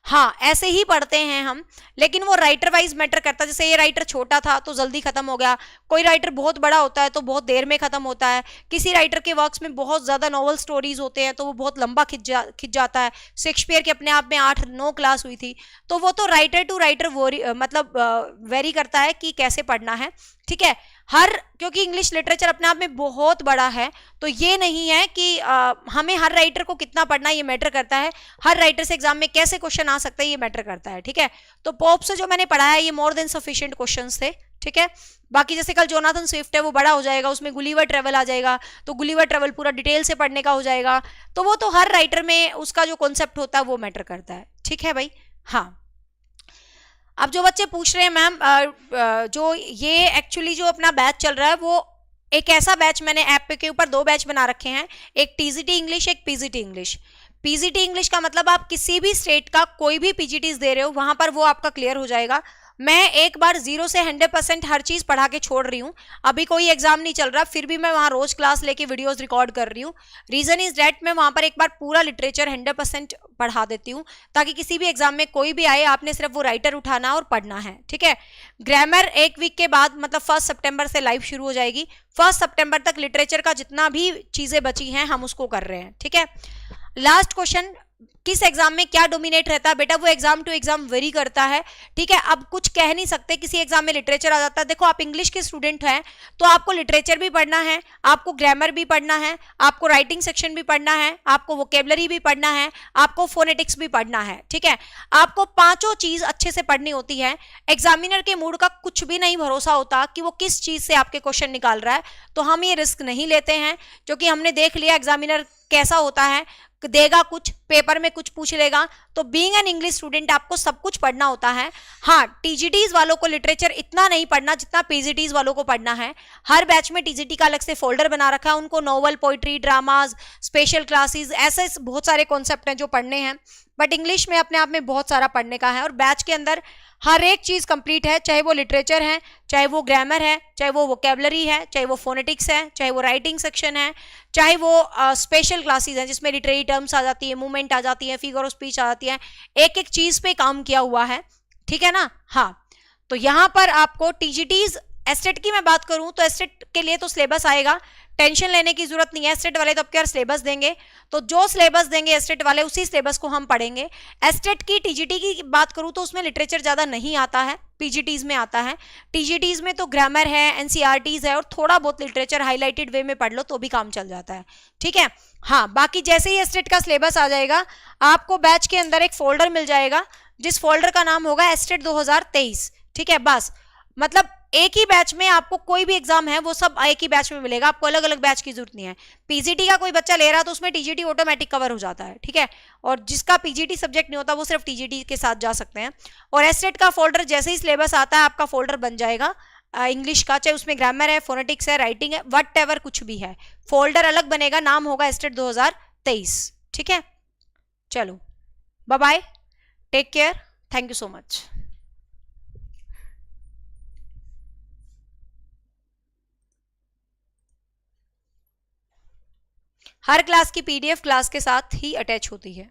हाँ, ऐसे ही पढ़ते हैं हम, लेकिन वो राइटर वाइज मैटर करता है। जैसे ये राइटर छोटा था तो जल्दी खत्म हो गया, कोई राइटर बहुत बड़ा होता है तो बहुत देर में खत्म होता है, किसी राइटर के वर्क्स में बहुत ज्यादा नॉवल स्टोरीज होते हैं तो वो बहुत लंबा खिंच जाता है। शेक्सपियर के अपने आप में 8-9 क्लास हुई थी, तो वो तो राइटर टू राइटर मतलब वेरी करता है कि कैसे पढ़ना है, ठीक है। क्योंकि इंग्लिश लिटरेचर अपने आप में बहुत बड़ा है, तो ये नहीं है कि हमें हर राइटर को कितना पढ़ना है ये मैटर करता है, हर राइटर से एग्जाम में कैसे क्वेश्चन आ सकता है ये मैटर करता है, ठीक है। तो पोप से जो मैंने पढ़ा है ये मोर देन सफिशिएंट क्वेश्चंस थे, ठीक है। बाकी जैसे कल जोनाथन स्विफ्ट है वो बड़ा हो जाएगा, उसमें गुलिवर ट्रेवल आ जाएगा, तो गुलिवर ट्रेवल पूरा डिटेल से पढ़ने का हो जाएगा। तो वो तो हर राइटर में उसका जो कॉन्सेप्ट होता है वो मैटर करता है, ठीक है भाई। हाँ, अब जो बच्चे पूछ रहे हैं मैम, जो ये एक्चुअली जो अपना बैच चल रहा है वो एक ऐसा बैच, मैंने ऐप पे के ऊपर 2 बैच बना रखे हैं, एक टीजीटी इंग्लिश, एक पीजीटी इंग्लिश। पीजीटी इंग्लिश का मतलब आप किसी भी स्टेट का कोई भी पीजीटीज दे रहे हो वहां पर वो आपका क्लियर हो जाएगा। मैं एक बार 0 से 100% हर चीज पढ़ा के छोड़ रही हूँ, अभी कोई एग्जाम नहीं चल रहा, फिर भी मैं वहां रोज क्लास लेके वीडियोस रिकॉर्ड कर रही हूँ। रीजन इज दैट मैं वहां पर एक बार पूरा लिटरेचर 100% पढ़ा देती हूँ, ताकि किसी भी एग्जाम में कोई भी आए आपने सिर्फ वो राइटर उठाना और पढ़ना है, ठीक है। ग्रामर 1 वीक के बाद, मतलब 1 सितंबर से लाइव शुरू हो जाएगी, 1 सितंबर तक लिटरेचर का जितना भी चीजें बची हैं हम उसको कर रहे हैं, ठीक है। लास्ट क्वेश्चन, किस एग्जाम में क्या डोमिनेट रहता है? बेटा वो एग्जाम टू एग्जाम वेरी करता है, ठीक है। अब कुछ कह नहीं सकते, किसी एग्जाम में लिटरेचर आ जाता है। देखो आप इंग्लिश के स्टूडेंट हैं तो आपको लिटरेचर भी पढ़ना है, आपको ग्रामर भी पढ़ना है, आपको राइटिंग सेक्शन भी पढ़ना है, आपको वोकेबलरी भी पढ़ना है, आपको फोनेटिक्स भी पढ़ना है, ठीक है। आपको पांचों चीज अच्छे से पढ़नी होती है। एग्जामिनर के मूड का कुछ भी नहीं भरोसा होता कि वो किस चीज से आपके क्वेश्चन निकाल रहा है, तो हम ये रिस्क नहीं लेते हैं, क्योंकि हमने देख लिया एग्जामिनर कैसा होता है, देगा कुछ, पेपर में कुछ पूछ लेगा। तो बीइंग एन इंग्लिश स्टूडेंट आपको सब कुछ पढ़ना होता है। हाँ, टीजीटीज वालों को लिटरेचर इतना नहीं पढ़ना जितना पीजीटीज वालों को पढ़ना है। हर बैच में टीजीटी का अलग से फोल्डर बना रखा है, उनको novel, poetry, dramas, special classes, ऐसे बहुत सारे कॉन्सेप्ट हैं जो पढ़ने हैं। बट इंग्लिश में अपने आप में बहुत सारा पढ़ने का है, और बैच के अंदर हर एक चीज कंप्लीट है, चाहे वो लिटरेचर है, चाहे वो ग्रामर है, चाहे वो वोकेबलरी है, चाहे वो फोनेटिक्स है, चाहे वो राइटिंग सेक्शन है, चाहे वो स्पेशल क्लासेस हैं जिसमें लिटरेरी टर्म्स आ जाती है, मूवमेंट आ जाती है, फिगर ऑफ स्पीच आ जाती है। एक एक चीज पे काम किया हुआ है, ठीक है ना। हाँ, तो यहाँ पर आपको टीजीटीज, एस्टेट की मैं बात करूं तो एस्टेट के लिए तो सिलेबस आएगा, टेंशन लेने की जरूरत नहीं है। एस्टेट वाले तो आपके सिलेबस देंगे, तो जो सिलेबस देंगे एस्टेट वाले उसी सिलेबस को हम पढ़ेंगे। एस्टेट की टीजीटी की बात करूं तो उसमें लिटरेचर ज्यादा नहीं आता है, पीजीटीज में आता है। टीजीटीज में तो ग्रामर है, एनसीईआरटीज है, और थोड़ा बहुत लिटरेचर हाईलाइटेड वे में पढ़ लो तो भी काम चल जाता है, ठीक है। हाँ, बाकी जैसे ही एस्टेट का सिलेबस आ जाएगा आपको बैच के अंदर एक फोल्डर मिल जाएगा, जिस फोल्डर का नाम होगा एस्टेट 2023, ठीक है। बस मतलब एक ही बैच में आपको कोई भी एग्जाम है वो सब एक ही बैच में मिलेगा, आपको अलग अलग बैच की जरूरत नहीं है। पीजीटी का कोई बच्चा ले रहा है तो उसमें टीजीटी ऑटोमेटिक कवर हो जाता है, ठीक है। और जिसका पीजीटी सब्जेक्ट नहीं होता वो सिर्फ टीजीटी के साथ जा सकते हैं। और एस्टेट का फोल्डर जैसे ही सिलेबस आता है आपका फोल्डर बन जाएगा इंग्लिश का, चाहे उसमें ग्रामर है, फोनेटिक्स है, राइटिंग है, वट एवर कुछ भी है, फोल्डर अलग बनेगा, नाम होगा एस्टेट 2023, ठीक है। चलो bye bye, take care, thank you so much. हर क्लास की पीडीएफ क्लास के साथ ही अटैच होती है।